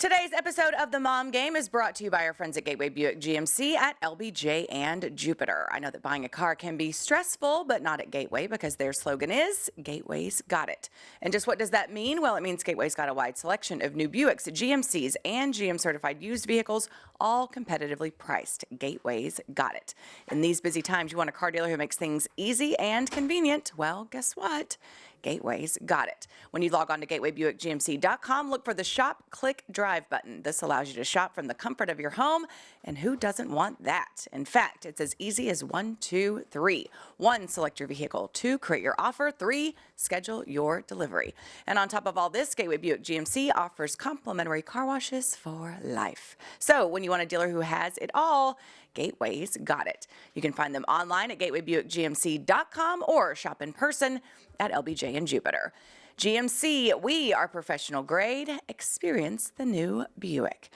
Today's episode of The Mom Game is brought to you by our friends at Gateway Buick GMC at LBJ and Jupiter. I know that buying a car can be stressful, but not at Gateway because their slogan is, Gateway's got it. And just what does that mean? Well, it means Gateway's got a wide selection of new Buicks, GMCs, and GM-certified used vehicles, all competitively priced. Gateway's got it. In these busy times, you want a car dealer who makes things easy and convenient. Well, guess what? Gateway's got it. When you log on to gatewaybuickgmc.com, look for the Shop, Click, Drive button. This allows you to shop from the comfort of your home, and who doesn't want that? In fact, it's as easy as 1, 2, 3. 1, select your vehicle. 2, create your offer. 3, schedule your delivery. And on top of all this, Gateway Buick GMC offers complimentary car washes for life. So when you want a dealer who has it all, Gateway's got it. You can find them online at gatewaybuickgmc.com or shop in person at LBJ and Jupiter. GMC, we are professional grade. Experience the new Buick.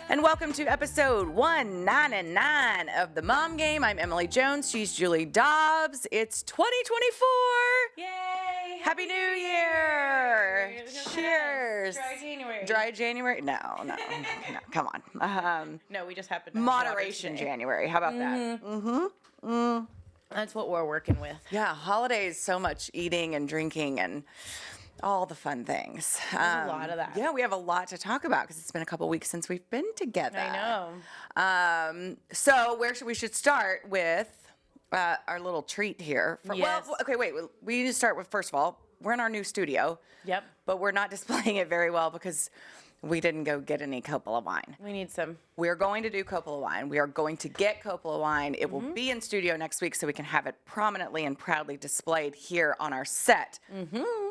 And welcome to episode 199 of The Mom Game. I'm Emily Jones. She's Julie Dobbs. It's 2024. Yay! Happy New Year! Cheers. Dry January. Dry January? No, come on. No, we just happened to have Moderation water today. January. How about that? That's what we're working with. Yeah, holidays, so much eating and drinking and all the fun things. There's a lot of that. Yeah, we have a lot to talk about because it's been a couple weeks since we've been together. I know. So we should start with our little treat here. Yes. Well, okay, wait. We need to start with, first of all, we're in our new studio. Yep. But we're not displaying it very well because we didn't go get any Coppola wine. We need some. We're going to do Coppola wine. We are going to get Coppola wine. It will be in studio next week so we can have it prominently and proudly displayed here on our set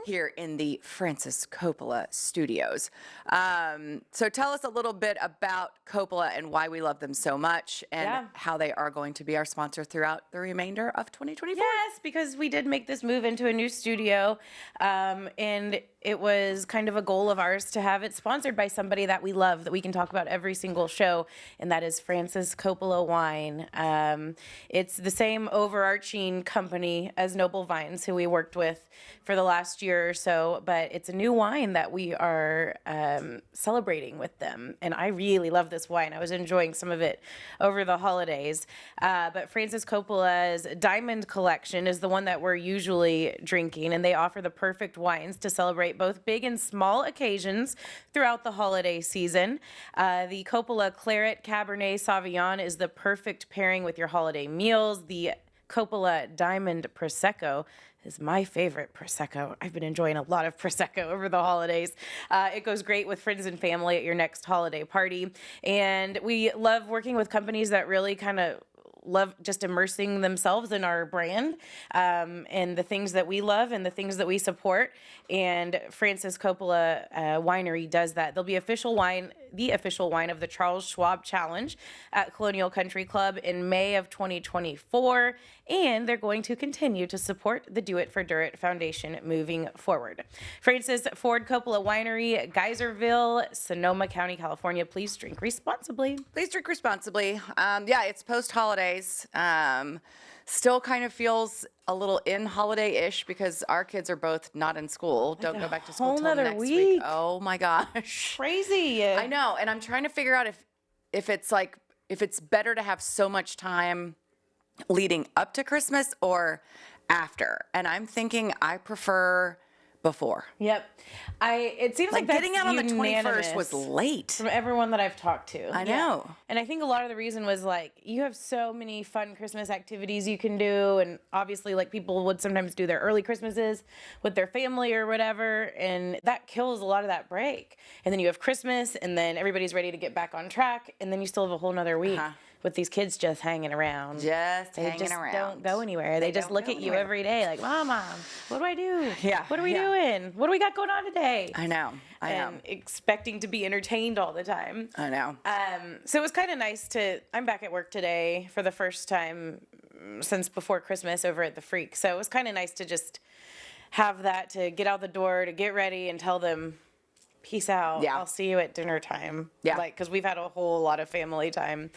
here in the Francis Coppola studios. So tell us a little bit about Coppola and why we love them so much and how they are going to be our sponsor throughout the remainder of 2024. Yes, because we did make this move into a new studio, and it was kind of a goal of ours to have it sponsored by somebody that we love, that we can talk about every single show, and that is Francis Coppola Wine. It's the same overarching company as Noble Vines, who we worked with for the last year or so, but it's a new wine that we are celebrating with them, and I really love this wine. I was enjoying some of it over the holidays, but Francis Coppola's Diamond Collection is the one that we're usually drinking, and they offer the perfect wines to celebrate both big and small occasions throughout the holiday season. The Coppola Claret Cabernet Sauvignon is the perfect pairing with your holiday meals. The Coppola Diamond Prosecco is my favorite Prosecco. I've been enjoying a lot of Prosecco over the holidays. It goes great with friends and family at your next holiday party. And we love working with companies that really kind of love just immersing themselves in our brand and the things that we love and the things that we support. And Francis Coppola Winery does that. They'll be the official wine of the Charles Schwab Challenge at Colonial Country Club in May of 2024. And they're going to continue to support the Do It for Durrett Foundation moving forward. Francis Ford Coppola Winery, Geyserville, Sonoma County, California. Please drink responsibly. Please drink responsibly. Yeah, it's post-holidays. Still kind of feels a little in holiday-ish because our kids are both not in school. Don't go back to school whole till nother next week. week. Oh my gosh. Crazy. I know, and I'm trying to figure out if it's better to have so much time leading up to Christmas or after. And I'm thinking I prefer before. Yep. It seems like that's getting out on the 21st unanimous was late. from everyone that I've talked to. I know. And I think a lot of the reason was you have so many fun Christmas activities you can do, and obviously people would sometimes do their early Christmases with their family or whatever, and that kills a lot of that break. And then you have Christmas, and then everybody's ready to get back on track, and then you still have a whole nother week. With these kids just hanging around. They just don't go anywhere. They just look at you every day like, Mama, what do I do? Yeah. What are we doing? What do we got going on today? I know. And expecting to be entertained all the time. I know. So it was kind of nice I'm back at work today for the first time since before Christmas over at the Freak. So it was kind of nice to just have that, to get out the door, to get ready and tell them, peace out. Yeah. I'll see you at dinner time. Yeah. Because we've had a whole lot of family time,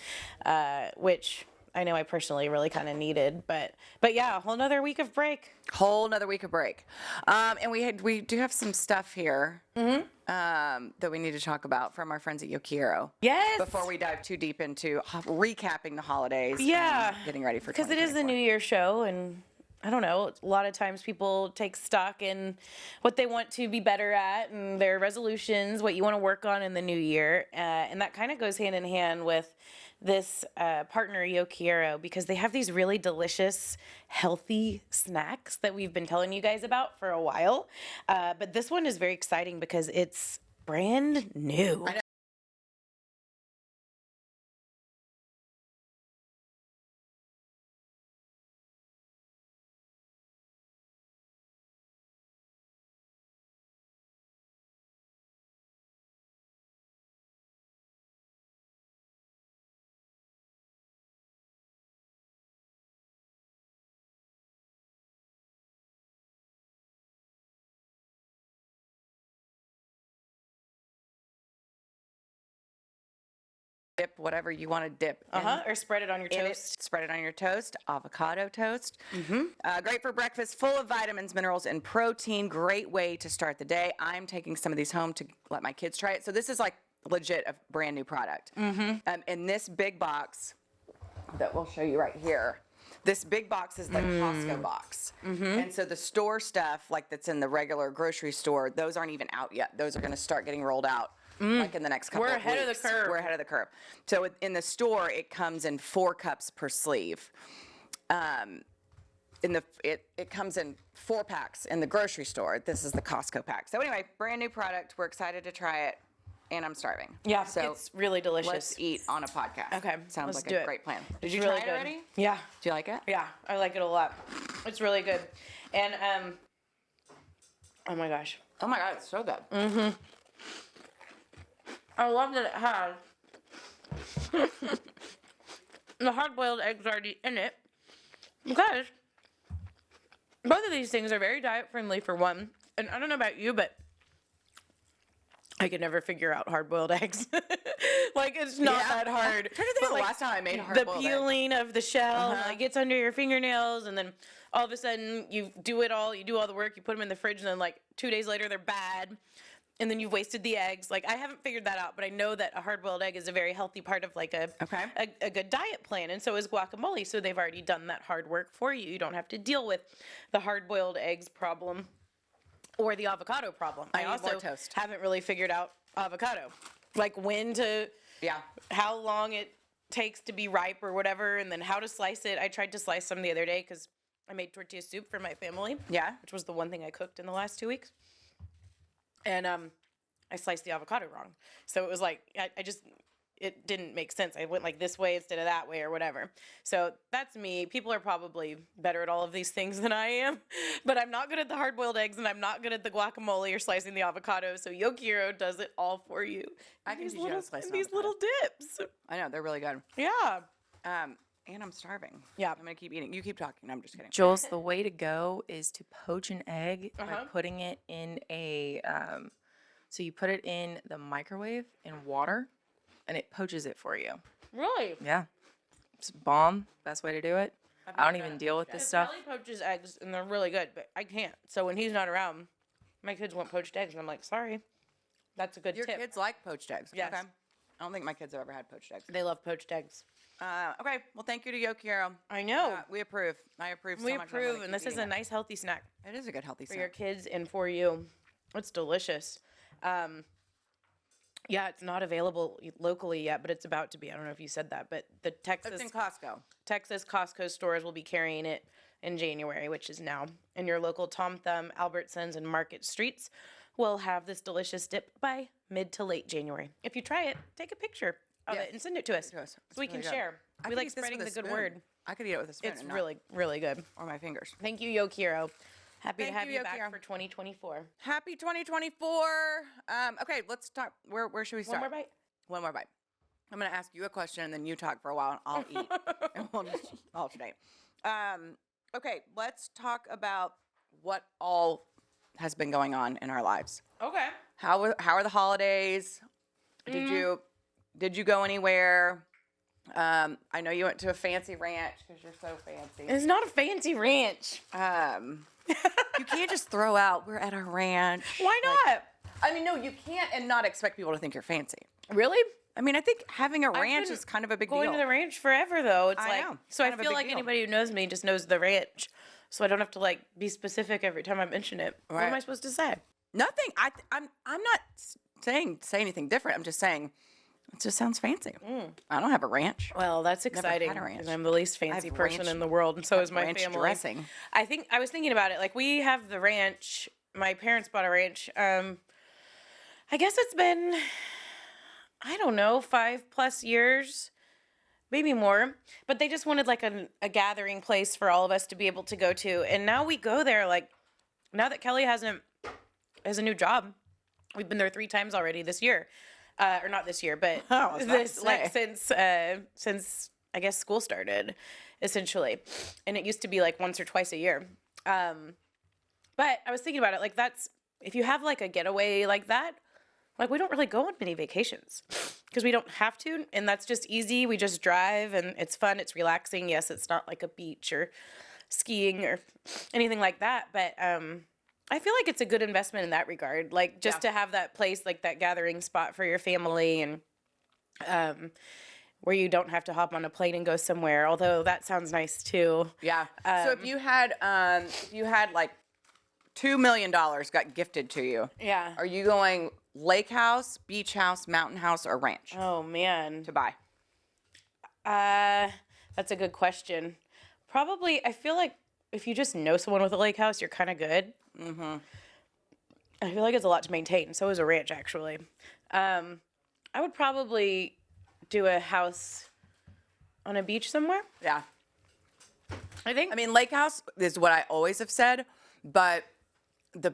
which I know I personally really kind of needed, but yeah, a whole nother week of break. Whole another week of break. And we do have some stuff here that we need to talk about from our friends at Yo Quiero. Yes. Before we dive too deep into recapping the holidays. Yeah. And getting ready for because it is the 2024. New Year show, and I don't know. A lot of times people take stock in what they want to be better at and their resolutions, what you want to work on in the new year. And that kind of goes hand in hand with this partner, Yo Quiero, because they have these really delicious, healthy snacks that we've been telling you guys about for a while. But this one is very exciting because it's brand new. I know. Dip whatever you want to dip. Or spread it on your In it. toast. Spread it on your toast. Avocado toast. Great for breakfast. Full of vitamins, minerals, and protein. Great way to start the day. I'm taking some of these home to let my kids try it. So this is like legit a brand new product. In this big box that we'll show you right here. This big box is the Costco box. And so the store stuff, like that's in the regular grocery store, those aren't even out yet. Those are going to start getting rolled out like in the next couple of weeks. We're ahead of the curve. We're ahead of the curve. So in the store, it comes in 4 cups per sleeve. It comes in 4 packs in the grocery store. This is the Costco pack. So anyway, brand new product. We're excited to try it, and I'm starving. Yeah, so it's really delicious. let's eat on a podcast. Okay, sounds let's like do a it. great plan. Did It's you really try it good. already? Yeah. Do you like it? Yeah, I like it a lot. It's really good. And oh my gosh. Oh my god, it's so good. I love that it has the hard-boiled eggs already in it, because both of these things are very diet-friendly for one. And I don't know about you, but I could never figure out hard-boiled eggs. Like, it's not that hard. I'm trying to think of the last time I made the hard-boiled eggs. peeling of the shell like gets under your fingernails, and then all of a sudden you do all the work, you put them in the fridge, and then like 2 days later they're bad, and then you've wasted the eggs. Like, I haven't figured that out, but I know that a hard-boiled egg is a very healthy part of like a good diet plan, and so is guacamole. So they've already done that hard work for you. You don't have to deal with the hard-boiled eggs problem or the avocado problem. I need also more toast. haven't really figured out avocado, like how long it takes to be ripe or whatever, and then how to slice it. I tried to slice some the other day because I made tortilla soup for my family. Yeah. Which was the one thing I cooked in the last 2 weeks. And I sliced the avocado wrong. So it was like, it didn't make sense. I went like this way instead of that way or whatever. So that's me. People are probably better at all of these things than I am, but I'm not good at the hard-boiled eggs, and I'm not good at the guacamole or slicing the avocado. So Yo Quiero does it all for you. I can These teach you how to slice an these avocado. little dips. I know, they're really good. Yeah. And I'm starving. Yeah. I'm going to keep eating. You keep talking. No, I'm just kidding. Jules, the way to go is to poach an egg by Uh-huh. putting it in a, so you put it in the microwave in water, and it poaches it for you. Really? Yeah. It's bomb. Best way to do it. I don't even deal with this stuff. Kelly poaches eggs, and they're really good, but I can't. So when he's not around, my kids want poached eggs, and I'm like, sorry. That's a good Your tip. kids like poached eggs. Yes. Okay. I don't think my kids have ever had poached eggs. They love poached eggs. Okay. Well, thank you to Yo Quiero. I know. We approve. I approve so We much. I'm gonna approve, keep and this is eating a it. nice, healthy snack It is a good healthy for your snack. kids and for you. It's delicious. Yeah, it's not available locally yet, but it's about to be. I don't know if you said that, but the It's in Costco. Texas Costco stores will be carrying it in January, which is now. And your local Tom Thumb, Albertsons, and Market Streets will have this delicious dip by mid to late January. If you try it, take a picture of Yes. it and send it to us To us. so It's we really can good. share. I We could like eat this spreading with the a good spoon. word. I could eat it with a spoon. It's and not- really, really good. or my fingers. Thank you, Yo Quiero. Happy Thank to have you, you Yo back Quiero. for 2024. Happy 2024. Okay, let's talk. Where should we start? One more bite. One more bite. I'm going to ask you a question, and then you talk for a while, and I'll eat. And we'll just alternate. Okay, let's talk about what all has been going on in our lives. Okay. How are the holidays? Did you go anywhere? I know you went to a fancy ranch because you're so fancy. It's not a fancy ranch. You can't just throw out, we're at a ranch. Why not? I mean, no, you can't and not expect people to think you're fancy. Really? I mean, I think having a I've ranch been is kind of a big going deal. to the ranch forever, though. It's I like know. so. I Kind of a feel big like deal. anybody who knows me just knows the ranch, so I don't have to like be specific every time I mention it. What am Right. I supposed to say? Nothing. I'm not say anything different. I'm just saying it just sounds fancy. I don't have a ranch. Well, that's had a exciting ranch. because I'm the least fancy have person ranch- in the world, and so is my ranch family. dressing. I was thinking about it. Like we have the ranch. My parents bought a ranch. I guess it's been, I don't know, 5+ years, maybe more. But they just wanted like a gathering place for all of us to be able to go to, and now we go there. Like now that Kelly has a new job, we've been there 3 times already this year. Or not this year, but I was about to this like say. since I guess school started, essentially, and it used to be like once or twice a year. But I was thinking about it, like that's if you have like a getaway like that, like we don't really go on many vacations because we don't have to, and that's just easy. We just drive and it's fun, it's relaxing. Yes, it's not like a beach or skiing or anything like that, but I feel like it's a good investment in that regard. Like just to have that place, like that gathering spot for your family, and where you don't have to hop on a plane and go somewhere. Although that sounds nice too. Yeah. So if you had like $2 million got gifted to you, Yeah. are you going lake house, beach house, mountain house, or ranch Oh man. to buy? That's a good question. Probably, I feel like if you just know someone with a lake house, you're kind of good. Mm-hmm. I feel like it's a lot to maintain. So is a ranch, actually. I would probably do a house on a beach somewhere. Yeah. I think. I mean, lake house is what I always have said, but the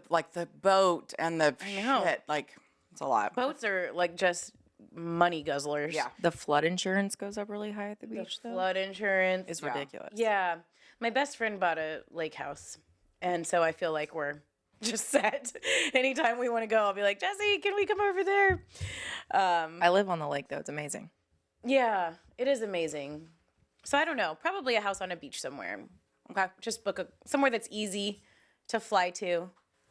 boat and the know. shit, like it's a lot. boats are like just money guzzlers. Yeah. The flood insurance goes up really high at the beach, though. Flood insurance. It's ridiculous. Yeah. My best friend bought a lake house. And so I feel like we're just set. Anytime we want to go, I'll be like, Jesse, can we come over there? I live on the lake, though. It's amazing. Yeah, it is amazing. So I don't know. Probably a house on a beach somewhere. Okay. Just book somewhere that's easy to fly to.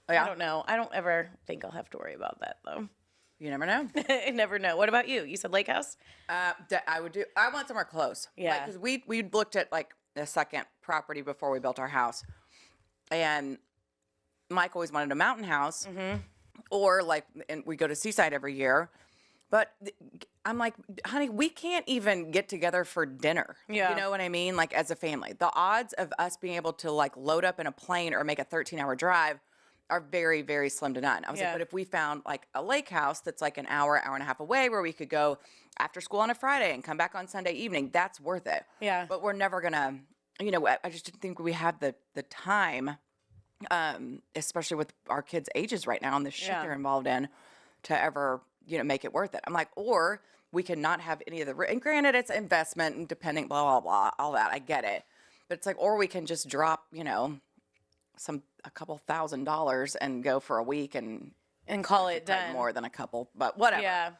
Yeah. I don't know. I don't ever think I'll have to worry about that, though. You never know. I never know. What about you? You said lake house? I want somewhere close. Yeah. Because we looked at like a second property before we built our house, and Mike always wanted a mountain house, or like, and we go to Seaside every year. But I'm like, honey, we can't even get together for dinner. Yeah. You know what I mean? Like as a family, the odds of us being able to like load up in a plane or make a 13-hour drive are very, very slim to none. I was Yeah. like, but if we found like a lake house that's like an hour and a half away where we could go after school on a Friday and come back on Sunday evening, that's worth it. Yeah. But we're never gonna, I just didn't think we have the time, especially with our kids' ages right now and the shit Yeah. they're involved in, to ever, make it worth it. I'm like, or we could not have any of the, and granted it's investment and depending, blah, blah, blah, all that, I get it. But it's like, or we can just drop, a couple $1,000s and go for a week and call it probably done. more than a couple, but whatever. Yeah.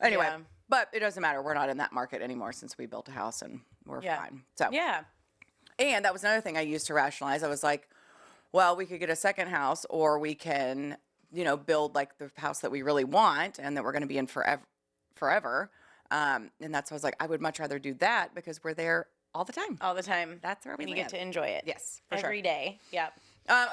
Anyway, Yeah. but it doesn't matter. We're not in that market anymore since we built a house and we're Yeah. fine. So Yeah. and that was another thing I used to rationalize. I was like, well, we could get a second house, or we can, build like the house that we really want and that we're going to be in forever. And that's why I was like, I would much rather do that because we're there all the time. All the time. That's where we And you live. get to enjoy it. Yes, for sure. Every day. Yeah.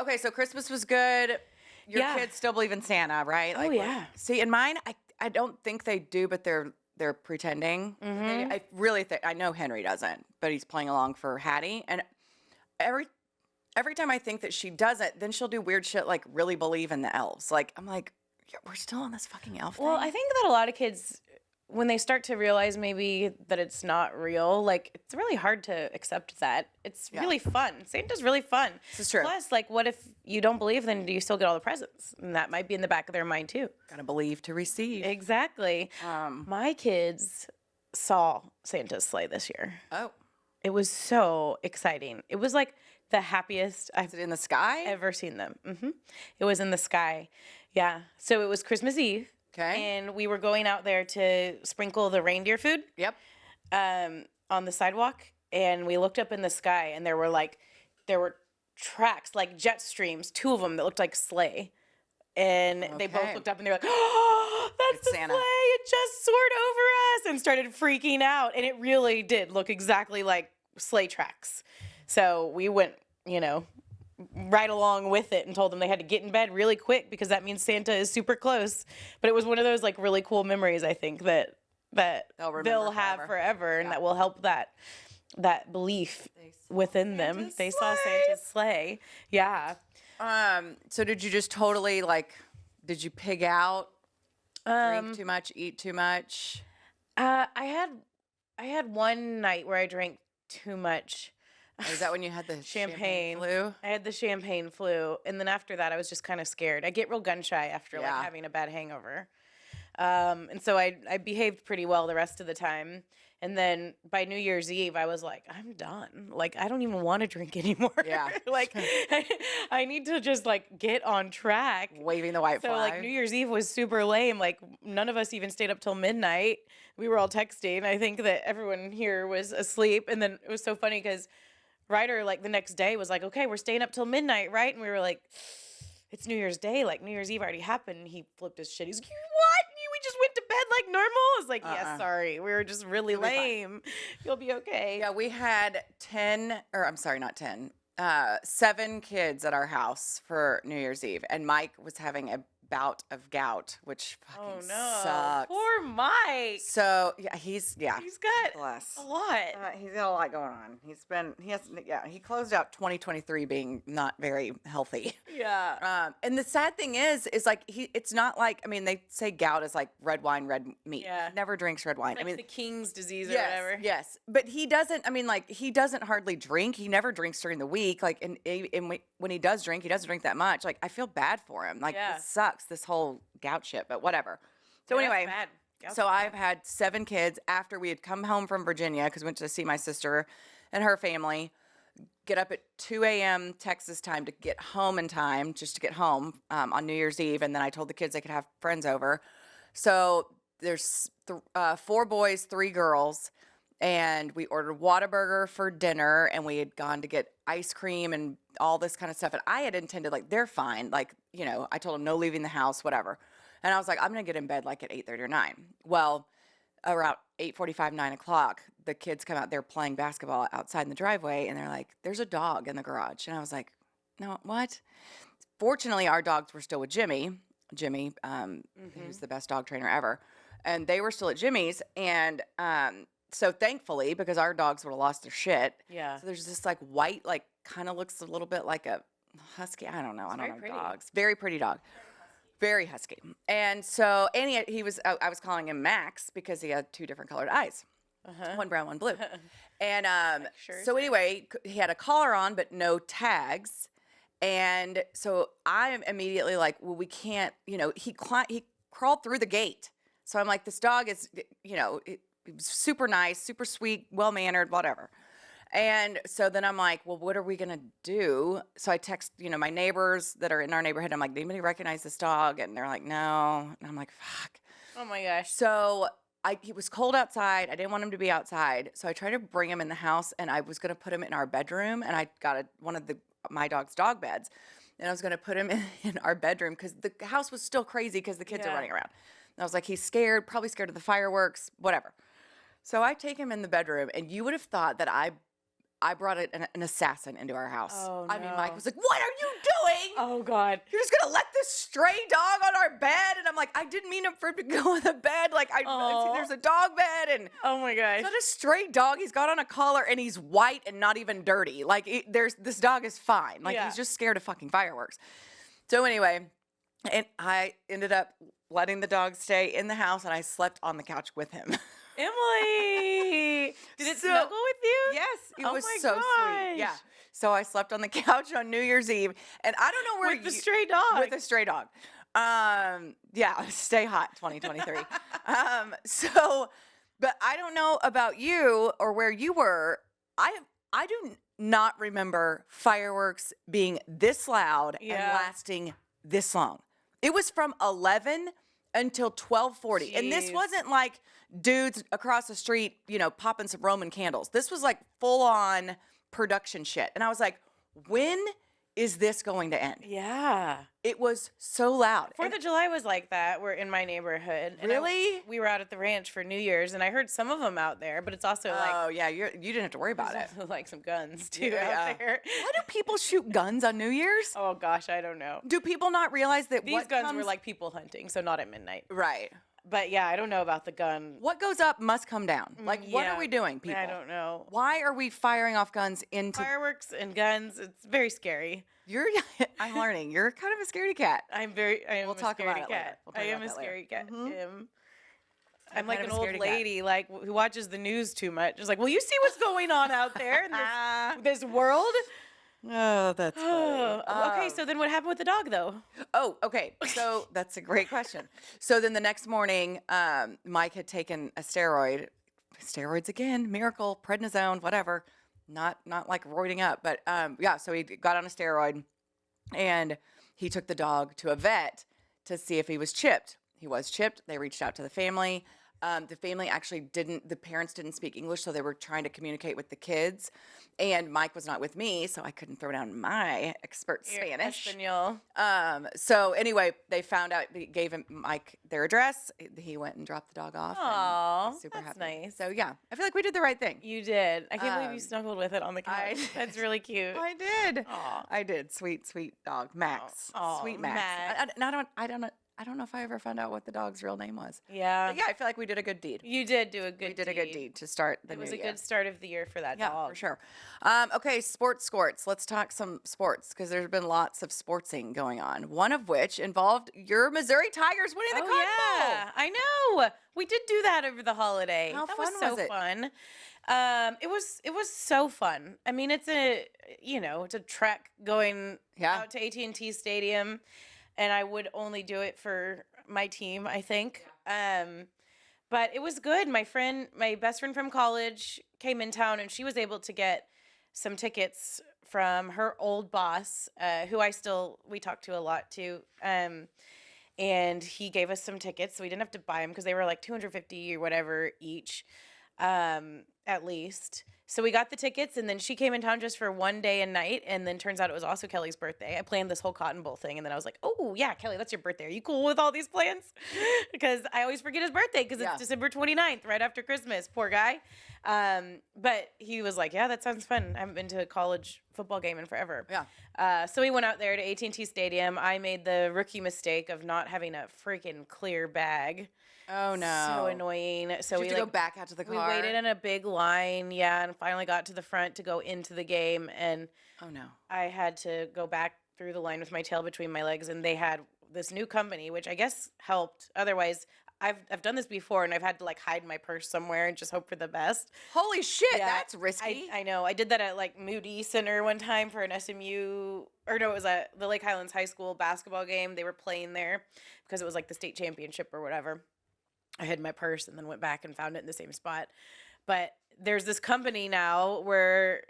Okay, so Christmas was good. Your Yeah. kids still believe in Santa, right? Oh, yeah. See, in mine, I don't think they do, but they're pretending. Mm-hmm. I really think I know Henry doesn't, but he's playing along for Hattie. And every time I think that she doesn't, then she'll do weird shit like really believe in the elves. Like I'm like, yeah, we're still on this fucking elf Well, thing. I think that a lot of kids, when they start to realize maybe that it's not real, like it's really hard to accept that. It's really fun. Santa's really fun. This is true. Plus, like, what if you don't believe? Then do you still get all the presents? And that might be in the back of their mind too. Gotta believe to receive. Exactly. My kids saw Santa's sleigh this year. Oh, It was so exciting. It was like the happiest I've is it in the sky? ever seen them. It was in the sky. Yeah. So it was Christmas Eve. Okay. And we were going out there to sprinkle the reindeer food Yep. on on the sidewalk, and we looked up in the sky, and there were tracks, like jet streams, 2 of them that looked like sleigh. And they both Okay. looked up and they're like, "Oh, that's It's the Santa." sleigh! It just soared over us!" and started freaking out. And it really did look exactly like sleigh tracks. So we went, right along with it and told them they had to get in bed really quick because that means Santa is super close. But it was one of those like really cool memories, I think, that They'll remember they'll have forever, and that will help that belief within them. Santa's They saw sleigh. Santa's sleigh. Yeah. So did you just totally did you pig out, drink too much, eat too much? I had one night where I drank too much. Or is that when you had the Champagne flu? I had the champagne flu, and then after that, I was just kind of scared. I get real gun shy after Yeah. like having a bad hangover, and so I behaved pretty well the rest of the time. And then by New Year's Eve, I was like, I'm done. Like, I don't even want to drink anymore. Yeah. Like, I need to just like get on track. Waving the white So flag. like New Year's Eve was super lame. Like none of us even stayed up till midnight. We were all texting. I think that everyone here was asleep. And then it was so funny because Ryder like the next day was like, "Okay, we're staying up till midnight, right?" And we were like, "It's New Year's Day. Like New Year's Eve already happened." And he flipped his shit. He's like, "What? We just went to bed like normal?" I was like, "Yes, sorry. We were just really You'll be fine." lame. You'll be okay." Yeah, we had 7 kids at our house for New Year's Eve, and Mike was having a bout of gout, which Oh fucking no. sucks. Poor Mike. So yeah, he's Got bless. a lot. He's got a lot going on. He closed out 2023 being not very healthy. Yeah. And the sad thing is like it's not like, they say gout is like red wine, red meat. Yeah. He never drinks red wine. Like the king's disease or yes, whatever. yes. But he doesn't, he doesn't hardly drink. He never drinks during the week. Like, and when he does drink, he doesn't drink that much. Like, I feel bad for him. Like, Yeah. it sucks, this whole gout shit, but whatever. So Yeah, that's anyway, bad. Gout's so bad. I've had 7 kids after we had come home from Virginia because we went to see my sister and her family. Get up at 2 a.m. Texas time to get home in time, just to get home on New Year's Eve. And then I told the kids they could have friends over. So there's 4 boys, 3 girls. And we ordered Whataburger for dinner. And we had gone to get ice cream and all this kind of stuff. And I had intended, like, they're fine. Like, I told them no leaving the house, whatever. And I was like, I'm going to get in bed like at 8:30 or 9. Well, around 8:45, 9 o'clock, the kids come out there playing basketball outside in the driveway, and they're like, "There's a dog in the garage." And I was like, "No, what?" Fortunately, our dogs were still with Jimmy. Jimmy, who's the best dog trainer ever, and they were still at Jimmy's. And so thankfully, because our dogs would have lost their shit. Yeah. So there's this like white, like kind of looks a little bit like a husky. I don't know. I don't very know pretty. dogs. Very pretty dog. Very husky. And so, and he was, I was calling him Max because he had 2 different colored eyes. One brown, one blue. And Sure. so anyway, he had a collar on, but no tags. And so I'm immediately like, well, we can't, he crawled through the gate. So I'm like, this dog is, he was super nice, super sweet, well-mannered, whatever. And so then I'm like, well, what are we going to do? So I text, my neighbors that are in our neighborhood. I'm like, anybody recognize this dog? And they're like, no. And I'm like, fuck. Oh my gosh. So he was cold outside. I didn't want him to be outside. So I tried to bring him in the house, and I was going to put him in our bedroom. And I got one of my dog's dog beds. And I was going to put him in our bedroom because the house was still crazy because the kids are running around. And I was like, he's scared, probably scared of the fireworks, whatever. So I take him in the bedroom, and you would have thought that I brought an assassin into our house. Oh, I mean, no. Mike was like, what are you doing? Oh God. You're just going to let this stray dog on our bed? And I'm like, I didn't mean for him to go on the bed. Like, Aw. there's a dog bed, and Oh my gosh. it's not a stray dog. He's got on a collar, and he's white and not even dirty. Like, this dog is fine. Like, Yeah. he's just scared of fucking fireworks. So anyway, and I ended up letting the dog stay in the house, and I slept on the couch with him. Emily, did it So- snuggle with you? Yes, it Oh was my so sweet. Yeah. gosh. So I slept on the couch on New Year's Eve, and I don't know where With the stray dog. with a stray dog. Yeah, stay hot 2023. But I don't know about you or where you were. I do not remember fireworks being this loud and Yeah. lasting this long. It was from 11 until 12:40. And this Jeez. wasn't like dudes across the street, popping some Roman candles. This was like full on production shit. And I was like, when is this going to end? Yeah. It was so loud. Fourth of July was like that. We're in my neighborhood. And Really? we were out at the ranch for New Year's, and I heard some of them out there, but it's also like Oh, yeah, you didn't have to worry about it. like some guns too Yeah. out there. Why do people shoot guns on New Year's? Oh gosh, I don't know. Do people not realize that These what guns were comes- like people hunting, so not at midnight. Right. But yeah, I don't know about the gun. What goes up must come down. Like, what Yeah. are we doing, people? I don't know. Why are we firing off guns into... Fireworks and guns, it's very scary. I'm learning. You're kind of a scaredy cat. I am We'll a talk scaredy about it later. cat. We'll talk I am about a that later. scary cat. Mhm. I'm like kind an of a old scaredy cat. lady, like who watches the news too much. It's like, well, you see what's going on out there in this world. Oh, that's Okay, so then what happened with the dog, though? Oh, okay. So that's a great question. So then the next morning, Mike had taken a steroids again, miracle, prednisone, whatever. Not like roiding up, but yeah. So he got on a steroid, and he took the dog to a vet to see if he was chipped. He was chipped. They reached out to the family. The family actually didn't. The parents didn't speak English, so they were trying to communicate with the kids. And Mike was not with me, so I couldn't throw down my expert Spanish. Espanol. So anyway, they found out, they gave him Mike their address. He went and dropped the dog off. and Aw, was super that's happy. nice. So yeah, I feel like we did the right thing. You did. I can't believe you Um, snuggled with it on the couch. I- That's really cute. I did. Aw. I did. Sweet dog, Max. Aw, Sweet Max. Max. I don't know if I ever found out what the dog's real name was. Yeah. But yeah, I feel like we did a good deed. You did do a good We did a good deed to start the It new was a year. good start of the year for that Yeah, dog. for sure. Okay, sports. Let's talk some sports because there's been lots of sportsing going on. One of which involved your Missouri Tigers winning the Oh Cotton yeah, Bowl. I know. We did do that over the holiday. How that fun was so was it? fun. It was so fun. I mean, it's a trek going Yeah. out to AT&T Stadium, and I would only do it for my team, I think. But it was good. My best friend from college came in town, and she was able to get some tickets from her old boss, who we talk to a lot too. And he gave us some tickets, so we didn't have to buy them because they were like $250 or whatever each, at least. So we got the tickets, and then she came in town just for one day and night, and then turns out it was also Kelly's birthday. I planned this whole Cotton Bowl thing, and then I was like, oh, yeah, Kelly, that's your birthday. Are you cool with all these plans? Because I always forget his birthday because Yeah. it's December 29th, right after Christmas. Poor guy. But he was like, yeah, that sounds fun. I haven't been to a college football game in forever. Yeah. So we went out there to AT&T Stadium. I made the rookie mistake of not having a freaking clear bag. Oh no. So annoying. So Did you we have to go back out to the we car? waited in a big line, yeah, and finally got to the front to go into the game, and Oh no. I had to go back through the line with my tail between my legs, and they had this new company, which I guess helped. Otherwise, I've done this before, and I've had to like hide my purse somewhere and just hope for the best. Holy shit, Yeah, that's risky. I know. I did that at like Moody Center one time for an SMU, or no, it was at the Lake Highlands High School basketball game. They were playing there because it was like the state championship or whatever. I hid my purse and then went back and found it in the same spot. But there's this company now where,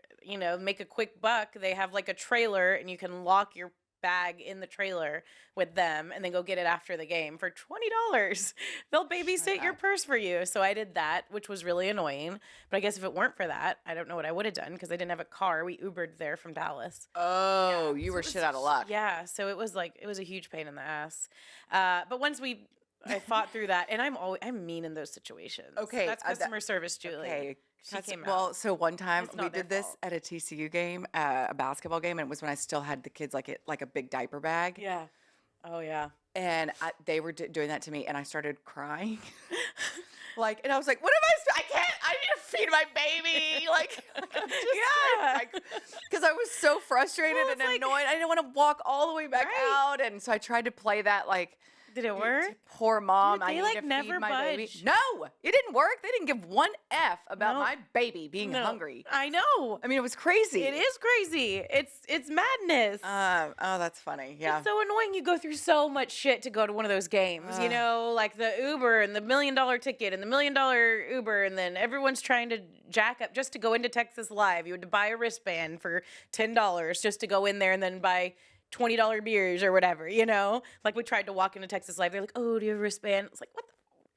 make a quick buck. They have like a trailer, and you can lock your bag in the trailer with them and then go get it after the game for $20. They'll babysit your up. purse for you. So I did that, which was really annoying. But I guess if it weren't for that, I don't know what I would have done because I didn't have a car. We Ubered there from Dallas. Oh, you So were it was shit out of luck. Yeah, so it was a huge pain in the ass. But once I fought through that, and I'm mean in those situations. Okay, That's customer service, Julie. Okay. She came well, out. so one time It's we not their did this fault. at a TCU game, a basketball game, and it was when I still had the kids like a big diaper bag. Yeah. Oh yeah. And they were doing that to me, and I started crying. And I was like, "What am I can't. I need to feed my baby." Yeah. Because I was so frustrated Well, and it's like- annoyed. I didn't want to walk all the way back Right. out, and so I tried to play that Did it work? Poor mom. Dude, I they, need like, to never feed my baby. budge. No, it didn't work. They didn't give one F about No. my baby being No. hungry. I know. I mean, it was crazy. It is crazy. It's madness. Oh, that's funny. Yeah. It's so annoying. You go through so much shit to go to one of those games, like the Uber and the $1 million ticket and the $1 million Uber, and then everyone's trying to jack up just to go into Texas Live. You had to buy a wristband for $10 just to go in there and then buy $20 beers or whatever, you know? Like we tried to walk into Texas Live. They're like, oh, do you have a wristband? It's like, what the?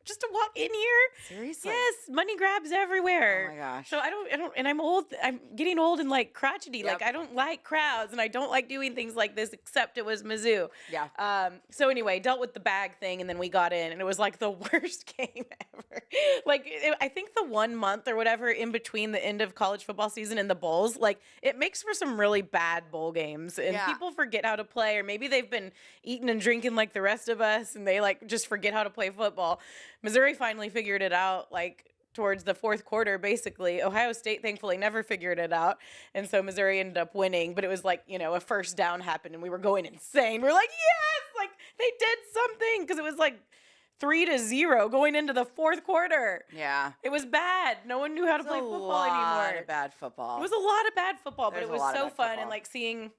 Just to walk in here? Seriously? Yes, money grabs everywhere. Oh my gosh. So I don't, and I'm old. I'm getting old and like crotchety. Yep. Like I don't like crowds and I don't like doing things like this, except it was Mizzou. Yeah. So anyway, dealt with the bag thing and then we got in and it was like the worst game ever. Like I think the 1 month or whatever in between the end of college football season and the bowls, like it makes for some really bad bowl games and Yeah. people forget how to play, or maybe they've been eating and drinking like the rest of us and they like just forget how to play football. Missouri finally figured it out like towards the fourth quarter, basically. Ohio State thankfully never figured it out. And so Missouri ended up winning, but it was like, you know, a first down happened and we were going insane. We're like, yes, like they did something, because it was like 3-0 going into the fourth quarter. Yeah. It was bad. No one knew how to play football anymore. Bad football. It was a lot of bad football, There's but a it was lot of so bad fun. football. And like seeing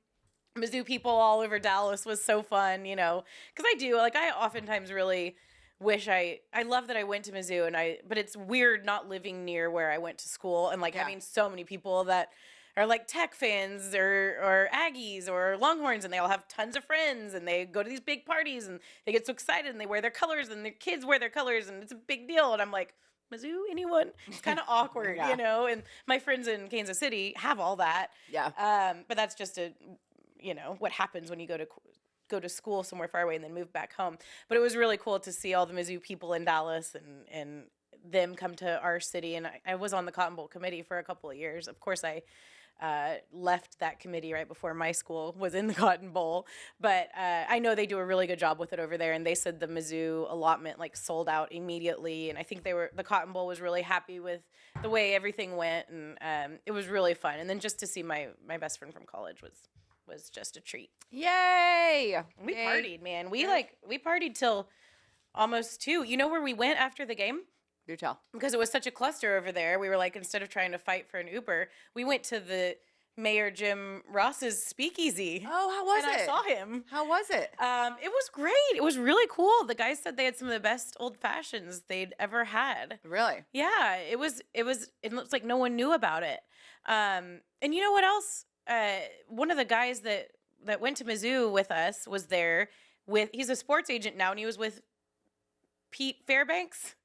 Mizzou people all over Dallas was so fun, you know, because I oftentimes really wish I love that I went to Mizzou but it's weird not living near where I went to school and like Yeah. having so many people that are like Tech fans or Aggies or Longhorns, and they all have tons of friends and they go to these big parties and they get so excited and they wear their colors and their kids wear their colors and it's a big deal. And I'm like, Mizzou, anyone? It's kind of awkward, Yeah. you know? And my friends in Kansas City have all that. Yeah. But that's just what happens when you go to school somewhere far away and then move back home. But it was really cool to see all the Mizzou people in Dallas and them come to our city. And I was on the Cotton Bowl committee for a couple of years. Of course, I left that committee right before my school was in the Cotton Bowl. But I know they do a really good job with it over there. And they said the Mizzou allotment like sold out immediately. And I think the Cotton Bowl was really happy with the way everything went. And it was really fun. And then just to see my best friend from college was just a treat. Yay! We Yay. partied, man. We partied till almost 2. You know where we went after the game? Do tell. Because it was such a cluster over there. We were like, instead of trying to fight for an Uber, we went to the Mayor Jim Ross's speakeasy. Oh, how was and it? I saw him. How was it? It was great. It was really cool. The guys said they had some of the best old fashions they'd ever had. Really? Yeah, it looks like no one knew about it. And you know what else? One of the guys that went to Mizzou with us was there he's a sports agent now, and he was with Pete Fairbanks.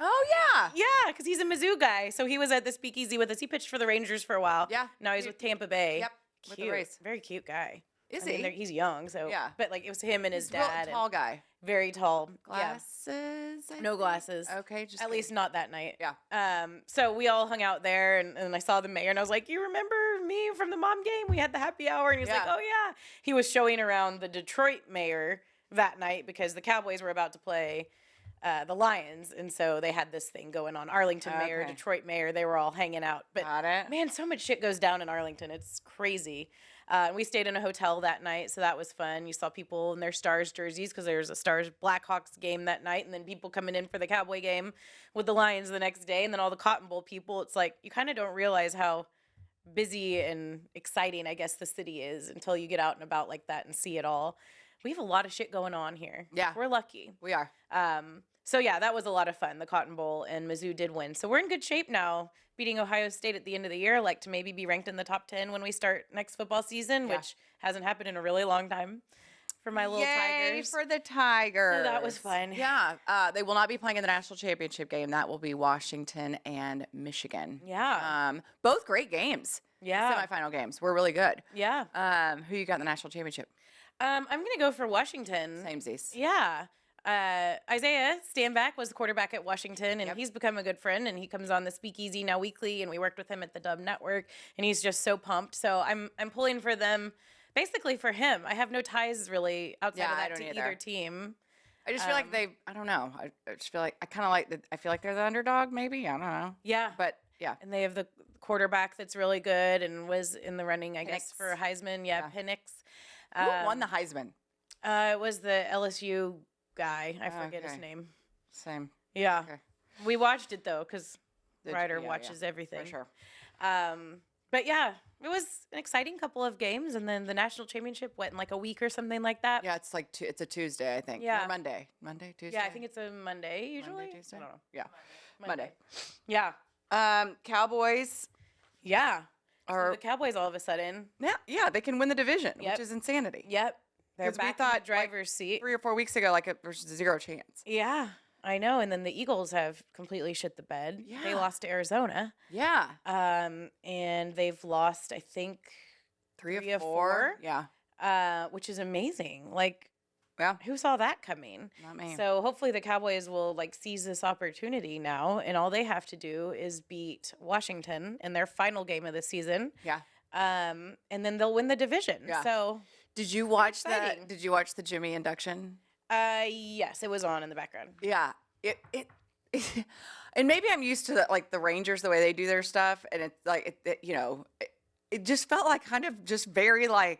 Oh, yeah. Yeah, because he's a Mizzou guy. So he was at the speakeasy with us. He pitched for the Rangers for a while. Yeah. Now he's with Tampa Bay. Yep. Cute. With the Rays. Very cute guy. Is I mean, he? he's young, so. Yeah. But like it was him and his He's a real dad. tall guy. Very tall. Glasses? I No think? glasses. Okay, just At least not that night. Yeah. So we all hung out there, and I saw the mayor, and I was like, "You remember me from the mom game? We had the happy hour." And he was like, Yeah. "Oh yeah." He was showing around the Detroit mayor that night because the Cowboys were about to play the Lions, and so they had this thing going on. Arlington mayor, Okay. Detroit mayor, they were all hanging out. But Got it. man, so much shit goes down in Arlington. It's crazy. We stayed in a hotel that night, so that was fun. You saw people in their Stars jerseys because there was a Stars Blackhawks game that night, and then people coming in for the Cowboy game with the Lions the next day, and then all the Cotton Bowl people. It's like you kind of don't realize how busy and exciting, I guess, the city is until you get out and about like that and see it all. We have a lot of shit going on here. Yeah. We're lucky. We are. So yeah, that was a lot of fun, the Cotton Bowl, and Mizzou did win. So we're in good shape now, beating Ohio State at the end of the year, like to maybe be ranked in the top 10 when we start next football season, Yeah. which hasn't happened in a really long time for my little Yay Tigers. for the Tigers. So that was fun. Yeah. They will not be playing in the national championship game. That will be Washington and Michigan. Yeah. Both great games. Yeah. Semifinal games were really good. Yeah. Who you got in the national championship? I'm going to go for Washington. Samesies. Yeah. Isaiah Stanback was the quarterback at Washington, and Yep. he's become a good friend, and he comes on the Speakeasy now weekly, and we worked with him at the Dub Network, and he's just so pumped. So I'm pulling for them, basically for him. I have no ties really outside Yeah, of I that don't to either. either team. I just feel like I don't know. I just feel like I kind of like I feel like they're the underdog maybe. I don't know. Yeah. But yeah. And they have the quarterback that's really good and was in the running, I guess, Penix. for Heisman. Yeah, Yeah. Penix. Who won the Heisman? It was the LSU guy. I forget his Okay. name. Same. Yeah. Okay. We watched it, though, because Did- Ryder yeah, watches everything. For sure. But yeah, it was an exciting couple of games, and then the national championship went in like a week or something like that. Yeah, it's like it's a Tuesday, I think. Yeah. Or Monday, Tuesday. Yeah, I think it's a Monday usually. Monday, Tuesday. I don't know. Yeah. Monday. Yeah. Cowboys. Yeah. So the Cowboys all of a sudden. yeah, they can win the division, Yep. which is insanity. Yep. They're 'Cause we back in thought, the driver's seat. 3 or 4 weeks ago, like there's zero chance. Yeah, I know. And then the Eagles have completely shit the bed. Yeah. They lost to Arizona. Yeah, And they've lost, I think, 3 3 or of 4. 4. Yeah, Which is amazing. Like, yeah, who saw that coming? not me. So hopefully the Cowboys will like seize this opportunity now, and all they have to do is beat Washington in their final game of the season. Yeah. And then they'll win the division. Yeah. So Did you watch exciting. Did you watch the Jimmy induction? yes, it was on in the background. Yeah. And maybe I'm used to the Rangers, the way they do their stuff, and it's like it just felt like kind of just very like.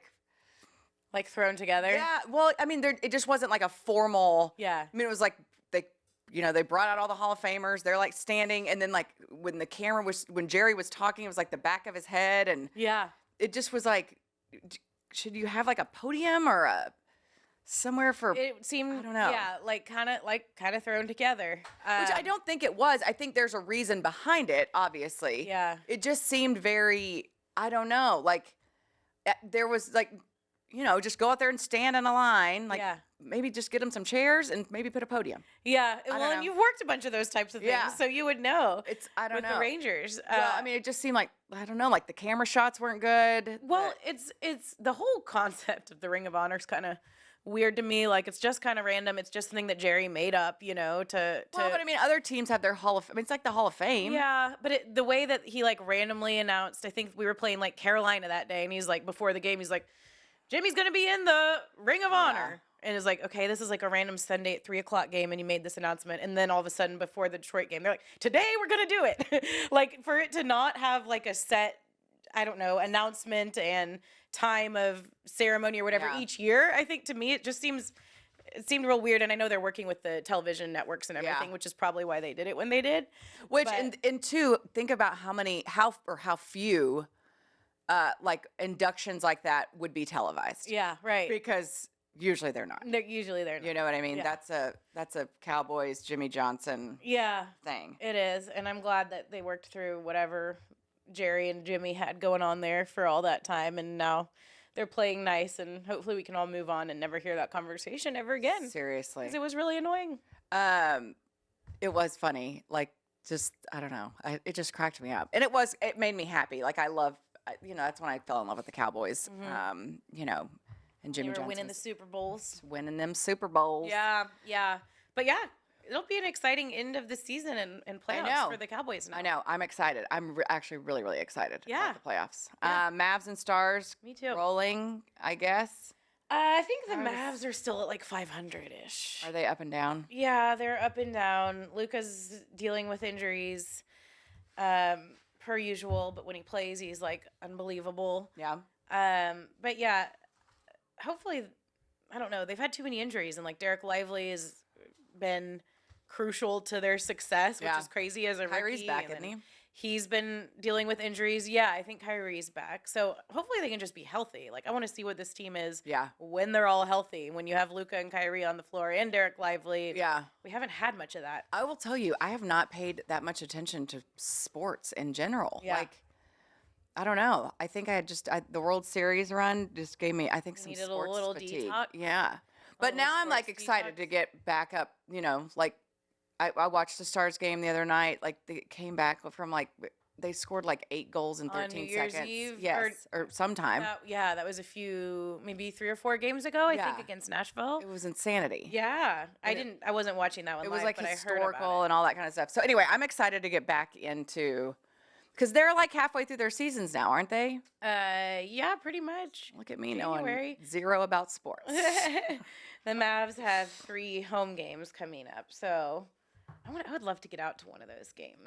Like thrown together. Yeah, well, I mean, it just wasn't like a formal. Yeah. I mean, it was like they brought out all the Hall of Famers. They're like standing, and then like when Jerry was talking, it was like the back of his head, and Yeah. it just was like, should you have like a podium or somewhere for? It seemed, I don't know. yeah, kind of thrown together. Which I don't think it was. I think there's a reason behind it. Obviously. Yeah. It just seemed very. I don't know. Like there was like. Just go out there and stand in a line. Like, Yeah. maybe just get them some chairs and maybe put a podium. Yeah. don't Well, and know. you've worked a bunch of those types of things, Yeah. so you would know. I don't with know. the Rangers. Well, I mean, it just seemed like, I don't know, like the camera shots weren't good. Well, it's the whole concept of the Ring of Honor is kind of weird to me. Like, it's just kind of random. It's just something that Jerry made up, to. Well, but I mean, other teams have their it's like the Hall of Fame. Yeah, but the way that he like randomly announced, I think we were playing like Carolina that day, and he's like, before the game, he's like, Jimmy's gonna be in the Ring of Honor, and it's like, okay, this is like a random Sunday at 3:00 game, and he made this announcement, and then all of a sudden before the Detroit game, they're like, today we're gonna do it, like for it to not have like a set, I don't know, announcement and time of ceremony or whatever Yeah. each year. I think to me it seemed real weird, and I know they're working with the television networks and everything, Yeah. which is probably why they did it when they did. Which, But- and two, think about how few, like inductions like that would be televised. Yeah, right. Because usually they're not. Usually they're not. You know what I mean? Yeah. That's a Cowboys Jimmy Johnson Yeah, thing. it is, and I'm glad that they worked through whatever Jerry and Jimmy had going on there for all that time, and now they're playing nice, and hopefully we can all move on and never hear that conversation ever again. Seriously. Because it was really annoying. It was funny. Like, just, I don't know. It just cracked me up. And it made me happy. Like, that's when I fell in love with the Cowboys. And They Jimmy were Johnson winning the Super Bowls. winning them Super Bowls. Yeah, yeah. But yeah, it'll be an exciting end of the season and playoffs know. for the Cowboys now. I know. I'm excited. I'm actually really, really excited Yeah. about the playoffs. Yeah. Mavs and Stars Me too. rolling, I guess. I think the Stars. Mavs are still at like 500-ish. Are they up and down? Yeah, they're up and down. Luka's dealing with injuries, per usual. But when he plays, he's like unbelievable. Yeah. But yeah, hopefully, I don't know. They've had too many injuries, and like Derek Lively has been crucial to their success, which Yeah. is crazy as a rookie. Kyrie's back, and isn't then he? He's been dealing with injuries. Yeah, I think Kyrie's back. So hopefully they can just be healthy. Like I want to see what this team is Yeah. when they're all healthy. When you have Luka and Kyrie on the floor and Derek Lively. Yeah. We haven't had much of that. I will tell you, I have not paid that much attention to sports in general. Yeah. Like, I don't know. I think the World Series run just gave me, I think, some Needed a sports little fatigue. detox? Yeah. But little now I'm like sports excited to detox? get back up, like I watched the Stars game the other night. Like they came back from they scored like 8 goals in On 13 New Year's seconds. Eve, Yes, or sometime. That was a few, maybe 3 or 4 games ago, I think, Yeah. against Nashville. It was insanity. Yeah, I wasn't watching that one It live, was like but I heard historical about and all that kind of stuff. So anyway, I'm excited to get back into, because they're like halfway through their seasons now, aren't they? it. Yeah, pretty much. Look at me January. knowing zero about sports. The Mavs have 3 home games coming up, so I would love to get out to one of those games.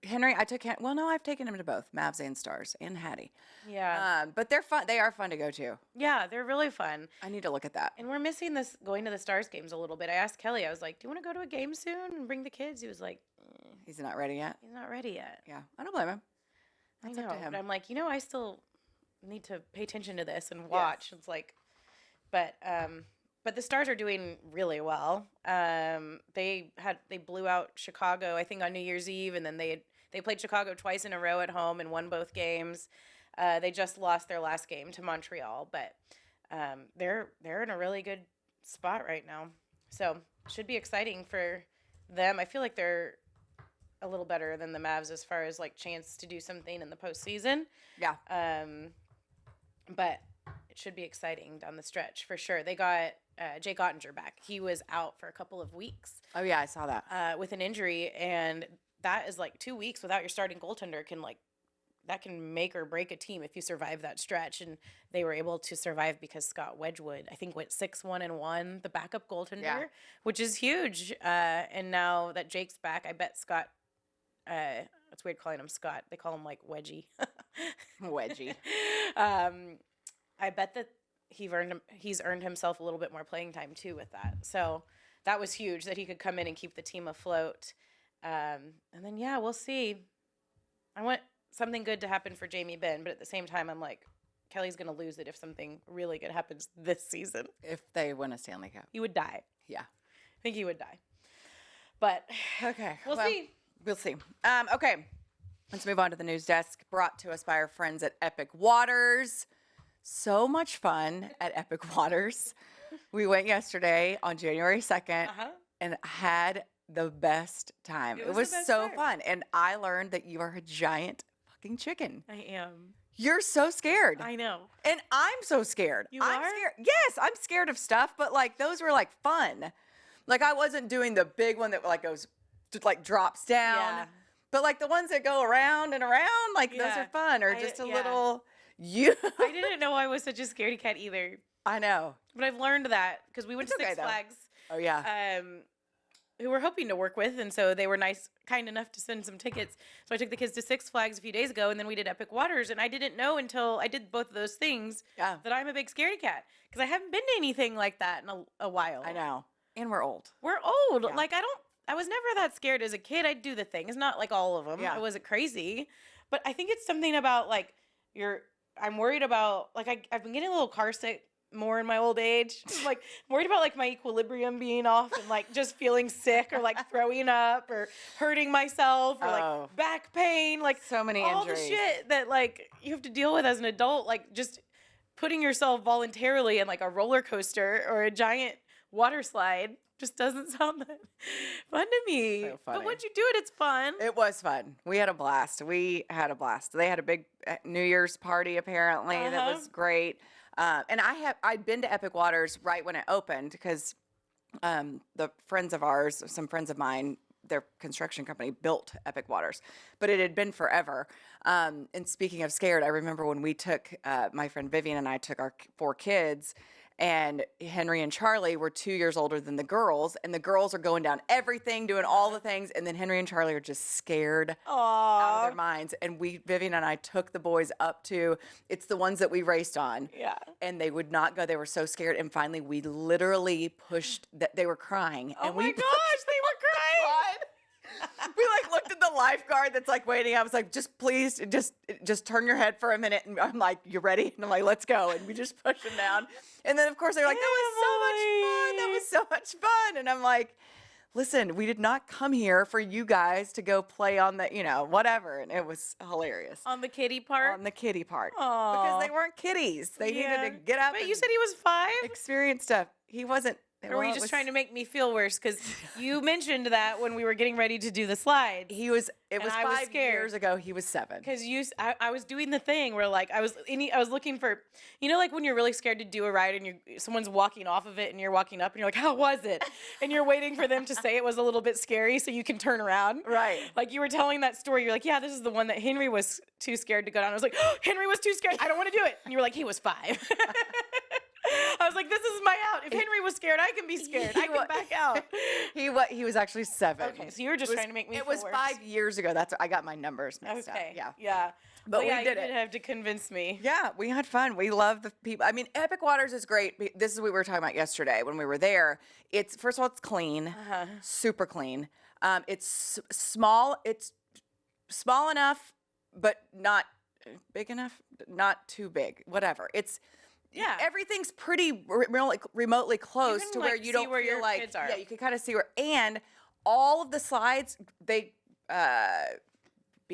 Henry, I've taken him to both Mavs and Stars and Hattie. Yeah, But they're fun. They are fun to go to. yeah, they're really fun. I need to look at that. And we're missing this going to the Stars games a little bit. I asked Kelly, I was like, "Do you want to go to a game soon and bring the kids?" He was like, He's not ready yet. "He's not ready yet." Yeah, I don't blame him. That's I up know, to him. but I'm like, I still need to pay attention to this and watch. It's like, but the Stars are doing really well. They blew out Chicago, I think, on New Year's Eve, and then they They played Chicago twice in a row at home and won both games. They just lost their last game to Montreal, but they're in a really good spot right now. So should be exciting for them. I feel like they're a little better than the Mavs as far as like chance to do something in the postseason. Yeah. But it should be exciting down the stretch for sure. They got Jake Ottinger back. He was out for a couple of weeks Oh yeah, I saw that. with an injury, and that is like 2 weeks without your starting goaltender that can make or break a team if you survive that stretch. And they were able to survive because Scott Wedgwood, I think, went 6-1-1, the backup goaltender, which is huge. And now that Jake's back, I bet Scott. It's weird calling him Scott. They call him like Wedgie. Wedgie. I bet that he's earned himself a little bit more playing time too with that. So that was huge that he could come in and keep the team afloat. And then we'll see. I want something good to happen for Jamie Benn, but at the same time, I'm like, Kelly's gonna lose it if something really good happens this season. If they win a Stanley Cup. He would die. Yeah. I think he would die. But Okay. we'll see. We'll see. Okay. Let's move on to the news desk, brought to us by our friends at Epic Waters. So much fun at Epic Waters. We went yesterday on January 2nd and had the best time. It was the best so part. fun. And I learned that you are a giant fucking chicken. I am. You're so scared. I know. And I'm so scared. I'm are? scared. Yes, I'm scared of stuff, but like those were like fun. Like I wasn't doing the big one that like goes like drops down. Yeah. But like the ones that go around and around, like those Yeah. are fun. Or I- just a yeah. little you I didn't know I was such a scaredy cat either. I know. But I've learned that because we went It's to okay, Six though. Flags, Oh yeah. who we're hoping to work with, and so they were kind enough to send some tickets. So I took the kids to Six Flags a few days ago, and then we did Epic Waters, and I didn't know until I did both of those things Yeah. that I'm a big scaredy cat because I haven't been to anything like that in a while. I know. And we're old. We're old. Yeah. Like I was never that scared as a kid. I'd do the things, not like all of them. Yeah. I wasn't crazy, but I think it's something about like I'm worried about like I've been getting a little car sick more in my old age. Like I'm worried about like my equilibrium being off and like just feeling sick or like throwing up or hurting myself or Oh. like back pain, like So many all injuries. the shit that like you have to deal with as an adult, like just putting yourself voluntarily in like a roller coaster or a giant water slide just doesn't sound that fun to me. So funny. But once you do it, it's fun. It was fun. We had a blast. They had a big New Year's party apparently that was great. And I'd been to Epic Waters right when it opened because the friends of ours, some friends of mine, their construction company built Epic Waters, but it had been forever. And speaking of scared, I remember when we took my friend Vivian and I took our 4 kids. And Henry and Charlie were 2 years older than the girls, and the girls are going down everything, doing all the things, and then Henry and Charlie are just scared out of their minds. And Vivian and I took the boys up to, it's the ones that we raced on. Yeah. And they would not go. They were so scared. And finally, we literally pushed that they were crying. Oh and my we gosh, they were crying. we like looked at the lifeguard that's like waiting. I was like, just please, just turn your head for a minute. And I'm like, you ready? And I'm like, let's go. And we just push them down. And then of course they're like, that was so much fun. That was so much fun. And I'm like, listen, we did not come here for you guys to go play on the, whatever. And it was hilarious. On the kiddie part? On the kiddie part. Aw. Because they weren't kitties. They needed to get up But and you said he was 5? experience stuff. He wasn't. Or were you just trying to make me feel worse? Because you mentioned that when we were getting ready to do the slides. It was And I 5 was scared. years ago. He was 7. Because I was doing the thing where like I was looking for, like when you're really scared to do a ride and someone's walking off of it and you're walking up and you're like, how was it? And you're waiting for them to say it was a little bit scary so you can turn around. Right. Like you were telling that story. You're like, yeah, this is the one that Henry was too scared to go down. I was like, oh, Henry was too scared. I don't want to do it. And you were like, he was 5. I was like, this is my out. If Henry was scared, I can be scared. I can back out. He was actually 7. Okay, so you were just trying to make me It feel was worse. 5 years ago. I got my numbers mixed up. Okay. Yeah. Yeah. But we yeah, did you it. did have to convince me. Yeah, we had fun. We love the people. I mean, Epic Waters is great. This is what we were talking about yesterday when we were there. It's first of all, it's clean, super clean. It's small. It's small enough, but not big enough. Not too big. Whatever. Yeah. Everything's pretty remotely close can, to where like, you see don't where feel your like kids are. yeah, you can kind of see where, and all of the slides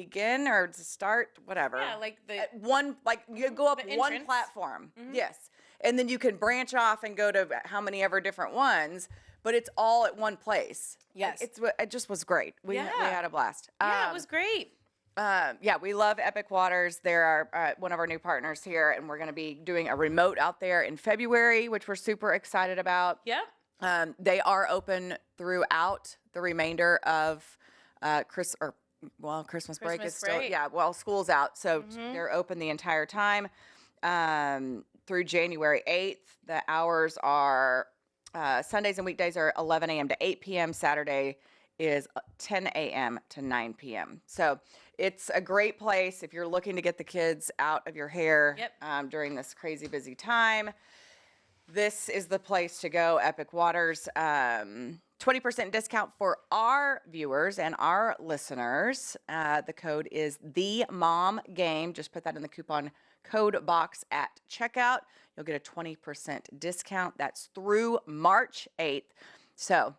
begin or to start, whatever. Yeah, like the At one, like you go up The one entrance. platform. Yes. And then you can branch off and go to how many ever different ones, but it's all at one place. Yes. It just was great. We Yeah. had a blast. yeah, it was great. Yeah, we love Epic Waters. They're one of our new partners here, and we're going to be doing a remote out there in February, which we're super excited about. Yep. They are open throughout the remainder of Christmas break is Christmas still, break. yeah, well, school's out, so they're open the entire time through January 8th. The hours are Sundays and weekdays are 11 a.m. to 8 p.m. Saturday is 10 a.m. to 9 p.m. So it's a great place if you're looking to get the kids out of your hair Yep. during this crazy busy time. This is the place to go, Epic Waters. 20% discount for our viewers and our listeners. The code is the Mom Game. Just put that in the coupon code box at checkout. You'll get a 20% discount. That's through March 8th. So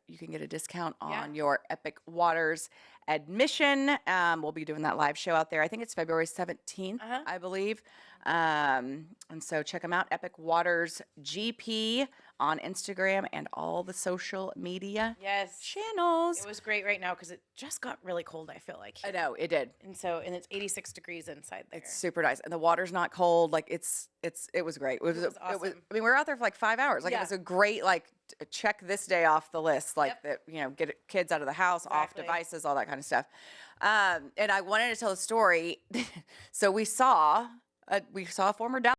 you can get a discount on your Epic Waters admission. We'll be doing that live show out there. I think it's February 17th, I believe. And so check them out, Epic Waters GP on Instagram and all the social media Yes. channels. It was great right now because it just got really cold, I feel like. I Here. know, it did. And it's 86 degrees inside there. It's super nice, and the water's not cold. Like it was great. It was awesome. I mean, we were out there for like 5 hours. Like it Yeah. was a great check this day off the list. Like Yep. that, get kids out of the house, off Exactly. devices, all that kind of stuff. And I wanted to tell a story. So we saw a former Dallas.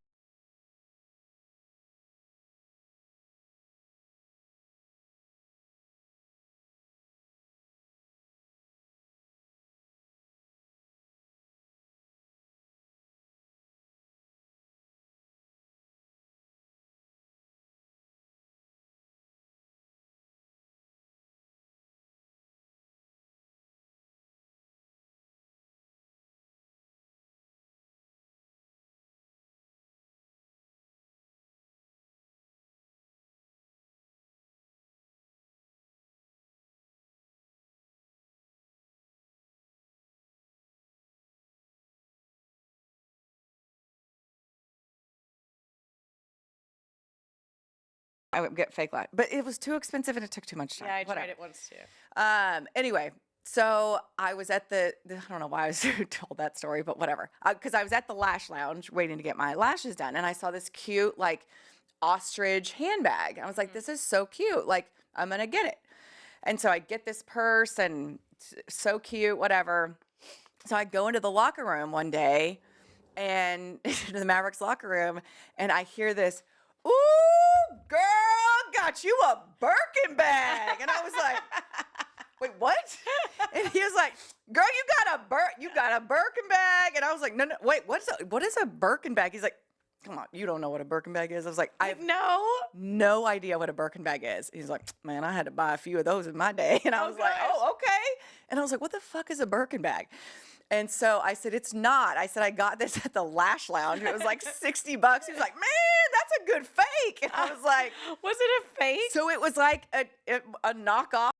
I would get fake light, but it was too expensive and it took too much time. Yeah, I Whatever. tried it once too. Anyway, so I was at I don't know why I was told that story, but whatever. Because I was at the lash lounge waiting to get my lashes done, and I saw this cute ostrich handbag. I was like, this is so cute. Like, I'm gonna get it. And so I get this purse, and so cute, whatever. So I go into the locker room one day, and to the Mavericks locker room, and I hear this, "Ooh, girl, got you a Birkin bag," and I was like, "Wait, what?" And he was like, "Girl, you got a Birkin bag," and I was like, "No, wait, what is a Birkin bag?" He's like, "Come on, you don't know what a Birkin bag is?" I was like, "I have No. no idea what a Birkin bag is." He's like, "Man, I had to buy a few of those in my day," and I was like, gosh. "Oh, okay," and I was like, "What the fuck is a Birkin bag?" And so I said, "It's not." I said, "I got this at the Lash Lounge. It was like $60." He was like, "Man, that's a good fake." And I was like, Was it a fake? so it was like a knockoff.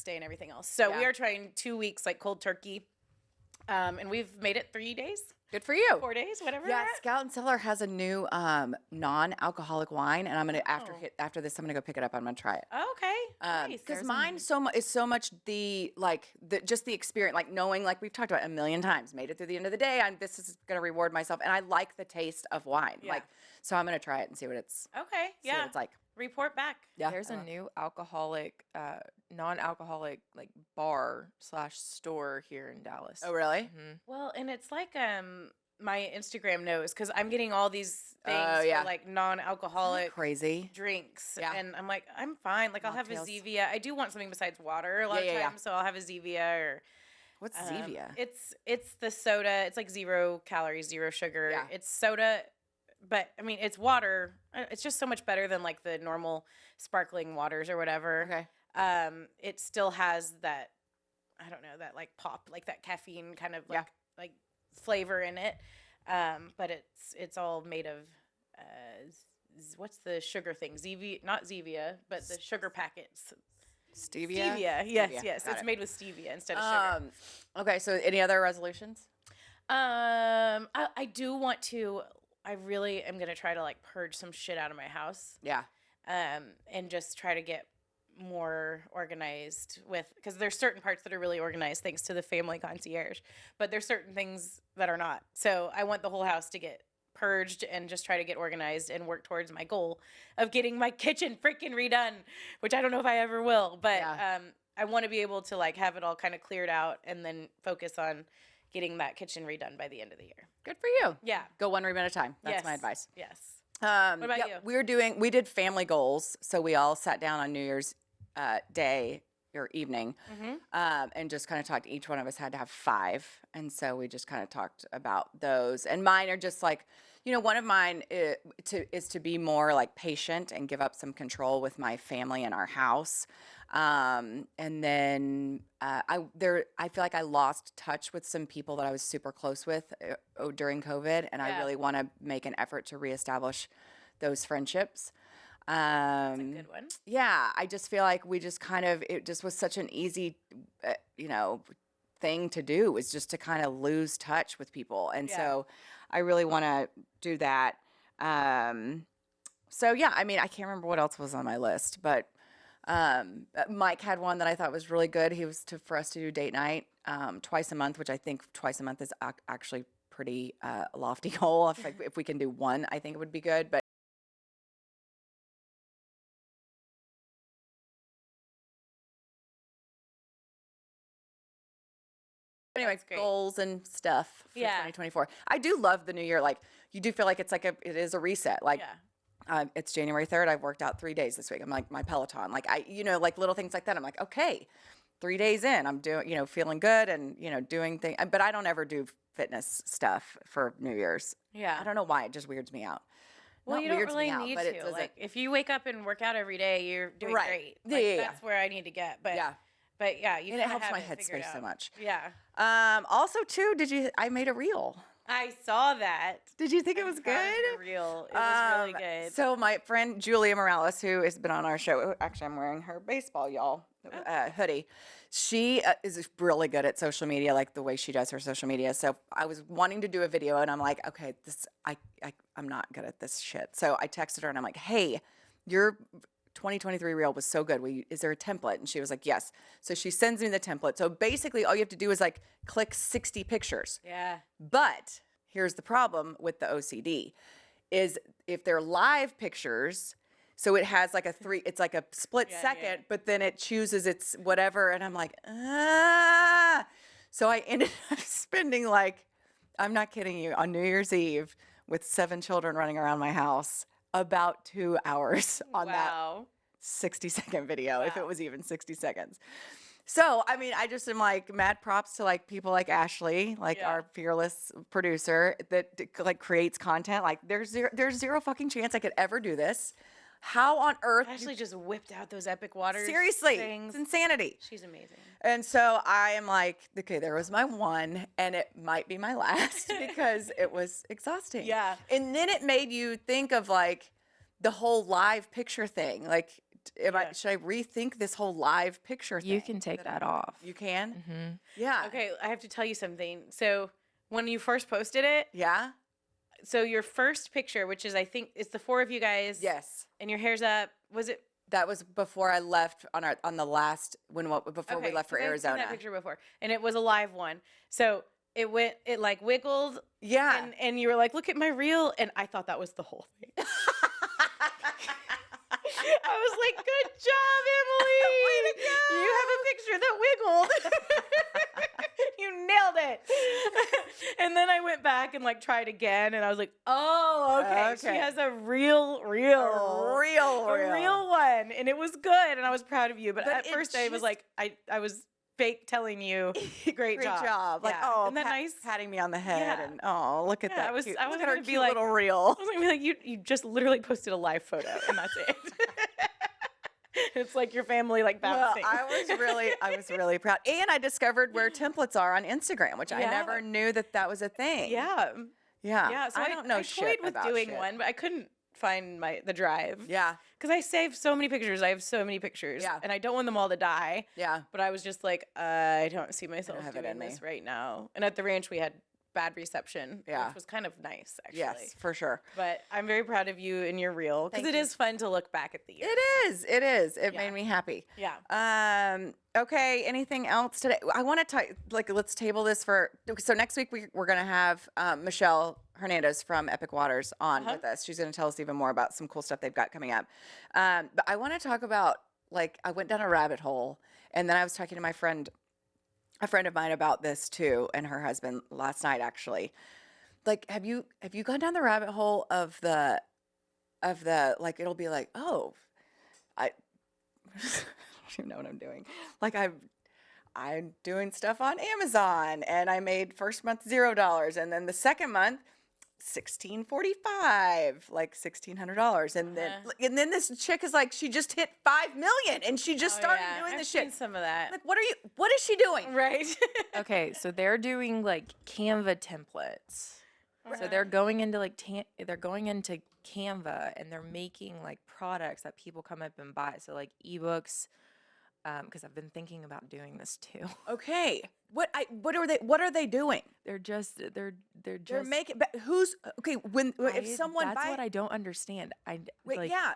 next day and everything else. So we Yeah. are trying 2 weeks like cold turkey. And we've made it 3 days, Good for you. 4 days, whatever. Yeah, we're at. Scout and Cellar has a new non-alcoholic wine, and I'm gonna after this, I'm gonna go pick it up. I'm gonna try it. Oh, okay. Nice. Because There's mine is so much the just the experience, like knowing, like we've talked about a million times, made it through the end of the day. This is gonna reward myself, and I like the taste of wine. Yeah. Like, so I'm gonna try it and see what it's Okay. see what Yeah. it's like. Report back. Yeah, There's a new alcoholic, non-alcoholic like bar/store here in Dallas. Oh, really? Well, and it's like my Instagram knows because I'm getting all these things Oh, yeah. for like non-alcoholic Crazy. drinks, Yeah. and I'm like, I'm fine. Like I'll have a Mocktails. Zevia. I do want something besides water a lot Yeah, of yeah, times, so I'll have a Zevia or What's Zevia? It's the soda. It's like 0 calories, 0 sugar. Yeah. It's soda, but I mean it's water. It's just so much better than like the normal sparkling waters or whatever. Okay. It still has that, I don't know, that like pop, like that caffeine kind of like like flavor in it. But it's all made of what's the sugar thing? Zevia, not Zevia, but the sugar packets. Stevia. Stevia. Yes, Stevia. yes. Got It's it. made with stevia instead of sugar. Okay. So, any other resolutions? I do want to. I really am gonna try to like purge some shit out of my house. Yeah. And just try to get more organized with, because there's certain parts that are really organized thanks to the family concierge, but there's certain things that are not. So I want the whole house to get purged and just try to get organized and work towards my goal of getting my kitchen freaking redone, which I don't know if I ever will, but Yeah. I want to be able to like have it all kind of cleared out and then focus on getting that kitchen redone by the end of the year. Good for you. Yeah. Go one room at a time. That's Yes. my advice. Yes. What about you? We did family goals. So we all sat down on New Year's Day or evening and just kind of talked. Each one of us had to have 5. And so we just kind of talked about those. And mine are just like, one of mine is to be more like patient and give up some control with my family and our house. And then I feel like I lost touch with some people that I was super close with during COVID, and I Yeah. really want to make an effort to reestablish those friendships. That's a good one. Yeah, I just feel like we just it just was such an easy, thing to do, was just to kind of lose touch with people. And Yeah. so I really want to do that. So yeah, I mean, I can't remember what else was on my list, but Mike had one that I thought was really good. He was for us to do date night twice a month, which I think twice a month is actually pretty lofty goal. If we can do one, I think it would be good. But anyway, That's great. goals and stuff for Yeah. 2024. I do love the new year. Like, you do feel like it is a reset. Like, Yeah. it's January 3rd. I've worked out 3 days this week. I'm like my Peloton. Like, like little things like that. I'm like, okay, 3 days in, I'm doing, feeling good and, doing things. But I don't ever do fitness stuff for New Year's. Yeah. I don't know why. It just weirds me out. Well, Not you don't weirds me really out, need but it to. doesn't- Like, if you wake up and work out every day, you're doing Right. great. Yeah, Like, yeah, yeah. that's where I need to get. But Yeah. but yeah, you And it kinda helps have my it figured headspace so out. much. Yeah. Also, too, I made a reel. I saw that. Did you think it was I'm proud of good? your reel. It was really good. So my friend Julia Morales, who has been on our show, actually I'm wearing her baseball y'all hoodie. She is really good at social media, like the way she does her social media. So I was wanting to do a video, and I'm like, okay, I'm not good at this shit. So I texted her, and I'm like, hey, your 2023 reel was so good. Is there a template? And she was like, yes. So she sends me the template. So basically, all you have to do is like click 60 pictures. Yeah. But here's the problem with the OCD is if they're live pictures, so it has like it's like a split second, but then it chooses its whatever. And I'm like, ah. So I ended up spending I'm not kidding you, on New Year's Eve with 7 children running around my house, about 2 hours on that Wow. 60-second video, if it Wow. was even 60 seconds. So, I mean, I just am mad props to people like Ashley, Yeah. our fearless producer that creates content. Like there's zero fucking chance I could ever do this. How on earth? Ashley just whipped out those epic waters. Seriously, things. it's insanity. She's amazing. And so I am like, okay, there was my one, and it might be my last because it was exhausting. Yeah. And then it made you think of the whole live picture thing. should I rethink this whole live picture thing? You can take that off. You can? Mm-hmm. Yeah. Okay, I have to tell you something. So when you first posted it, Yeah? so your first picture, which is I think it's the 4 of you guys. Yes. And your hair's up. Was it? That was before I left on the last before we left for 'cause I've Arizona. seen that picture before, and it was a live one. So it like wiggled, Yeah. and you were like, "Look at my reel," and I thought that was the whole thing. I was like, "Good job, Emily! Way to go! You have a picture that wiggled. You nailed it." And then I went back and like tried again, and I was like, "Oh, okay. She Okay. has a real one, and it was good, and I was proud of you." But at it first, I was just- like, I was fake telling you, "Great job." Like, Yeah. oh, isn't that nice? patting me on the head, Yeah. and oh, look at Yeah, that. I was Cute, I look wasn't at her gonna be cute like little reel. I was gonna be like, you just literally posted a live photo, and that's it. It's like your family like Well, bouncing. I was really proud, and I discovered where templates are on Instagram, which I Yeah. never knew that was a thing. yeah, yeah. So I don't know I shit toyed with about doing shit. one, but I couldn't find the drive. Yeah, Because I saved so many pictures. I have so many pictures. Yeah. And I don't want them all to die. yeah. But I was just like, I don't see myself have it doing in me. this right now. And at the ranch, we had bad reception, Yeah. which was kind of nice, actually. Yes, for sure. But I'm very proud of you and your reel because Thank it you. is fun to look back at the year. It is. It is. It Yeah. made me happy. Yeah. Okay. Anything else today? I want to let's table this so next week we're going to have Michelle Hernandez from Epic Waters on with us. She's going to tell us even more about some cool stuff they've got coming up. But I want to talk about, I went down a rabbit hole, and then I was talking to a friend of mine about this too, and her husband last night, actually. Have you gone down the rabbit hole of the it'll be like, oh, I don't even know what I'm doing. I'm doing stuff on Amazon, and I made first month $0, and then the second month $1,645, like $1,600, and then this chick is like, she just hit 5 million, and she just started doing I've this seen shit. some of that. Like, what is she doing? Right. Okay, so they're doing like Canva templates. So they're going into they're going into Canva, and they're making like products that people come up and buy. So like ebooks, because I've been thinking about doing this too. Okay, what are they doing? They're just They're making, but who's okay when if someone that's buys. what I don't understand. Wait, like, yeah,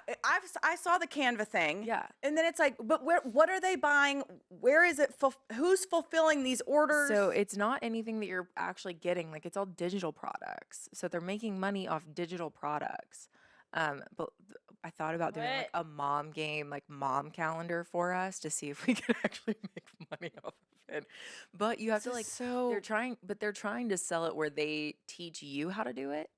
I saw the Canva thing. Yeah. And then it's like, but what are they buying? Where is it? Who's fulfilling these orders? So it's not anything that you're actually getting. Like, it's all digital products. So they're making money off digital products. But I thought about doing like a mom game, like mom calendar for us to see if we could actually make money off of it. But you have to they're trying to sell it where they teach you how to do it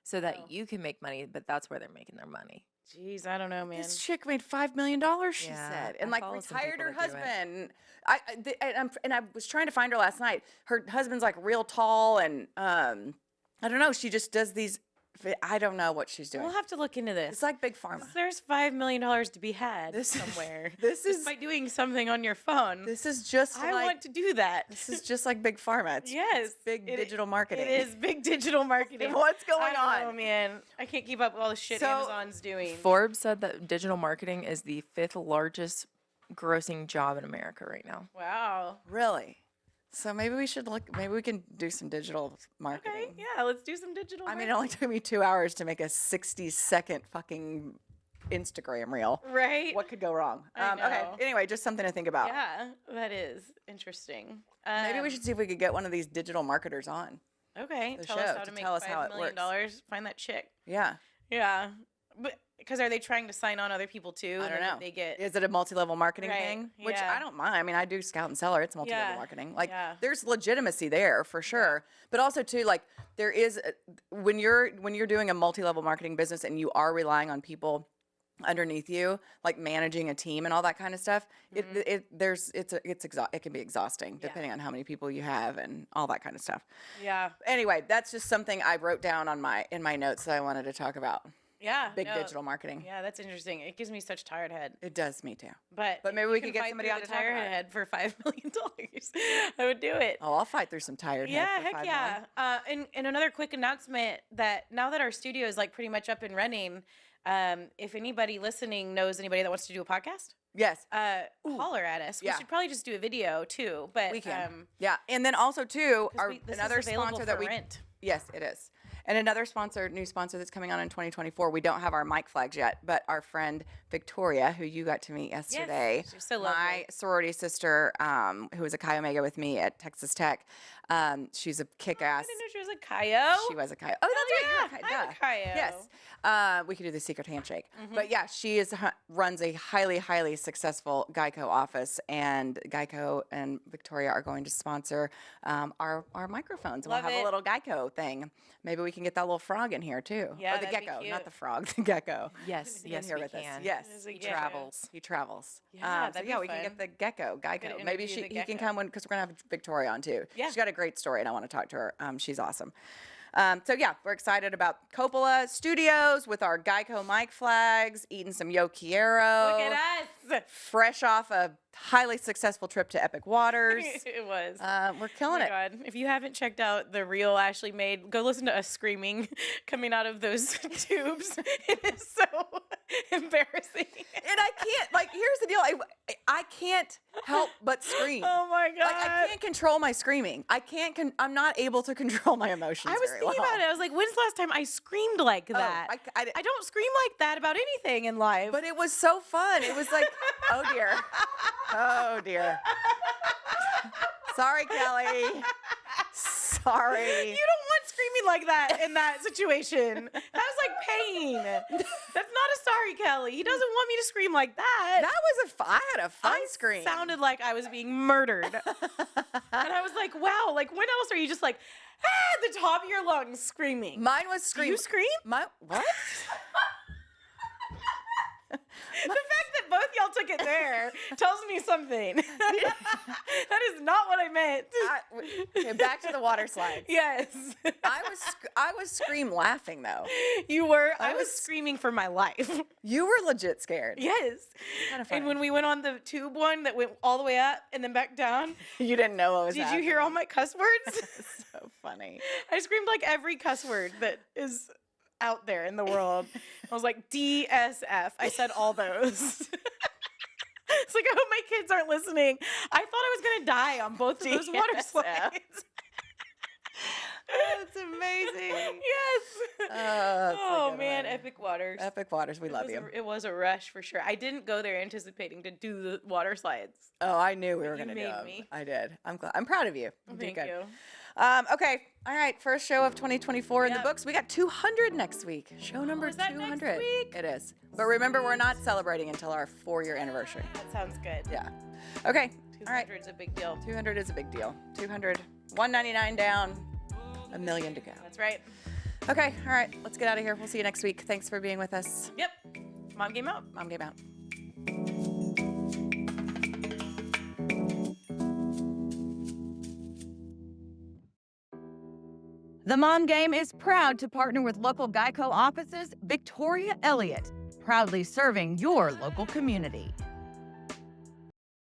so that you can make money, but that's where they're making their money. Jeez, I don't know, man. This chick made $5 million, she Yeah, said, and I follow some retired people her that do it. husband. I was trying to find her last night. Her husband's like real tall, and I don't know. She just does these. I don't know what she's doing. We'll have to look into this. It's like big pharma. There's $5 million to be had somewhere. This Just is by doing something on your phone. this is just I like want to do that. this is just like big pharma. It's Yes, big it- digital marketing. It is big digital marketing. What's going I don't know, on? man. I can't keep up with all the shit So- Amazon's doing. Forbes said that digital marketing is the 5th largest grossing job in America right now. Wow. Really? So maybe we should look. Maybe we can do some digital marketing. Okay, yeah, let's do some digital. I mean, it only took me 2 hours to make a 60-second fucking Instagram reel. right? What could go wrong? I Okay. know. Anyway, just something to think about. Yeah, that is interesting. Maybe we should see if we could get one of these digital marketers on. Okay, the tell show us how to to make tell us how $5 it million. works. Find that chick. Yeah. Yeah, but because are they trying to sign on other people too? I and don't then know. They get Is it a multi-level marketing Right, thing? Which yeah. I don't mind. I mean, I do scout and seller. It's multi-level Yeah, marketing. Like, yeah. there's legitimacy there for sure. But also too, like, there is when you're doing a multi-level marketing business and you are relying on people underneath you, like managing a team and all that kind of stuff. It can be exhausting depending on how many people you have and all that kind of stuff. yeah. Anyway, that's just something I wrote down in my notes that I wanted to talk about. Yeah. big no, digital marketing. Yeah, that's interesting. It gives me such tired head. It does me too. But maybe if we you could can get fight somebody through on the to talk tired about it. head for $5 million. I would do it. Oh, I'll fight through some tired head Yeah, for heck 5 yeah. million. And another quick announcement that now that our studio is like pretty much up and running, if anybody listening knows anybody that wants to do a podcast, Yes, holler at us. Yeah. We should probably just do a video too. But we can. Yeah, and then also too, 'cause this another is available sponsor for that we rent. Yes, it is. And another new sponsor that's coming on in 2024. We don't have our mic flags yet, but our friend Victoria, who you got to meet yesterday, she's so my lovely. sorority sister, who was a Chi Omega with me at Texas Tech. She's a kick-ass. I didn't know she was a Kaio. She was a Chi. Oh, that's right. You're a Chi. I'm a Kaio. Yes. We could do the secret handshake. But yeah, she runs a highly, highly successful Geico office, and Geico and Victoria are going to sponsor our microphones. Love We'll have it. a little Geico thing. Maybe we can get that little frog in here too. Yeah, or the that'd be gecko, cute. not the frog, the gecko. Yes, In yes, here we with us. can. Yes, There's a he gecko. travels. He travels. Yeah, so that'd yeah, be we can fun. get the gecko, Geico. Could Maybe interview the he can gecko. come because we're gonna have Victoria on too. Yeah. She's got a great story, and I want to talk to her. She's awesome. So yeah, we're excited about Coppola Studios with our Geico mic flags, eating some Yo Quiero. Look at us. Fresh off a highly successful trip to Epic Waters. It was. We're killing Oh my it. God. If you haven't checked out the reel Ashley made, go listen to us screaming coming out of those tubes. It is so embarrassing. And I can't, here's the deal. I can't help but scream. Oh my God. I can't control my screaming. I'm not able to control my emotions. I was very thinking well. about it. I was like, when's the last time I screamed like that? I don't scream like that about anything in life. But it was so fun. It was like, oh dear. Oh dear. Sorry, Kelly. Sorry. you don't want screaming like that in that situation. That was like pain. That's not a sorry, Kelly. He doesn't want me to scream like that. That was I had a fun scream. Sounded like I was being murdered. And I was like, wow, like when else are you just like, at the top of your lungs screaming? Mine was scream. You scream? What? The fact that both y'all took it there tells me something. That is not what I meant. Okay, back to the water slides. Yes. I was scream laughing though. You were. I was was- screaming for my life. You were legit scared. Yes. Kinda funny. And when we went on the tube one that went all the way up and then back down, You didn't know what was did you hear all my cuss words? So funny. I screamed like every cuss word that is out there in the world. I was like, DSF. I said all those. It's like, I hope my kids aren't listening. I thought I was going to die on both of those water DSF. slides. That's amazing. Yes. That's a Oh, good man. one. Epic Waters. Epic Waters, we love you. It was a rush for sure. I didn't go there anticipating to do the water slides. Oh, I knew we were You going to do made it. me. I did. I'm glad. I'm proud of you. You did Thank good. you. Okay. All right. First show of 2024 in the Yep. books. We got 200 next week. Show number is that next 200. week? It is. But remember, we're not celebrating until our 4-year anniversary. That sounds good. Yeah. Okay. All right. 200 is a big deal. 200 is a big deal. 200. 199 down. $1 million to go. That's right. Okay. All right. Let's get out of here. We'll see you next week. Thanks for being with us. Yep. Mom game out. Mom game out. The Mom Game is proud to partner with local Geico offices, Victoria Elliott, proudly serving your local community.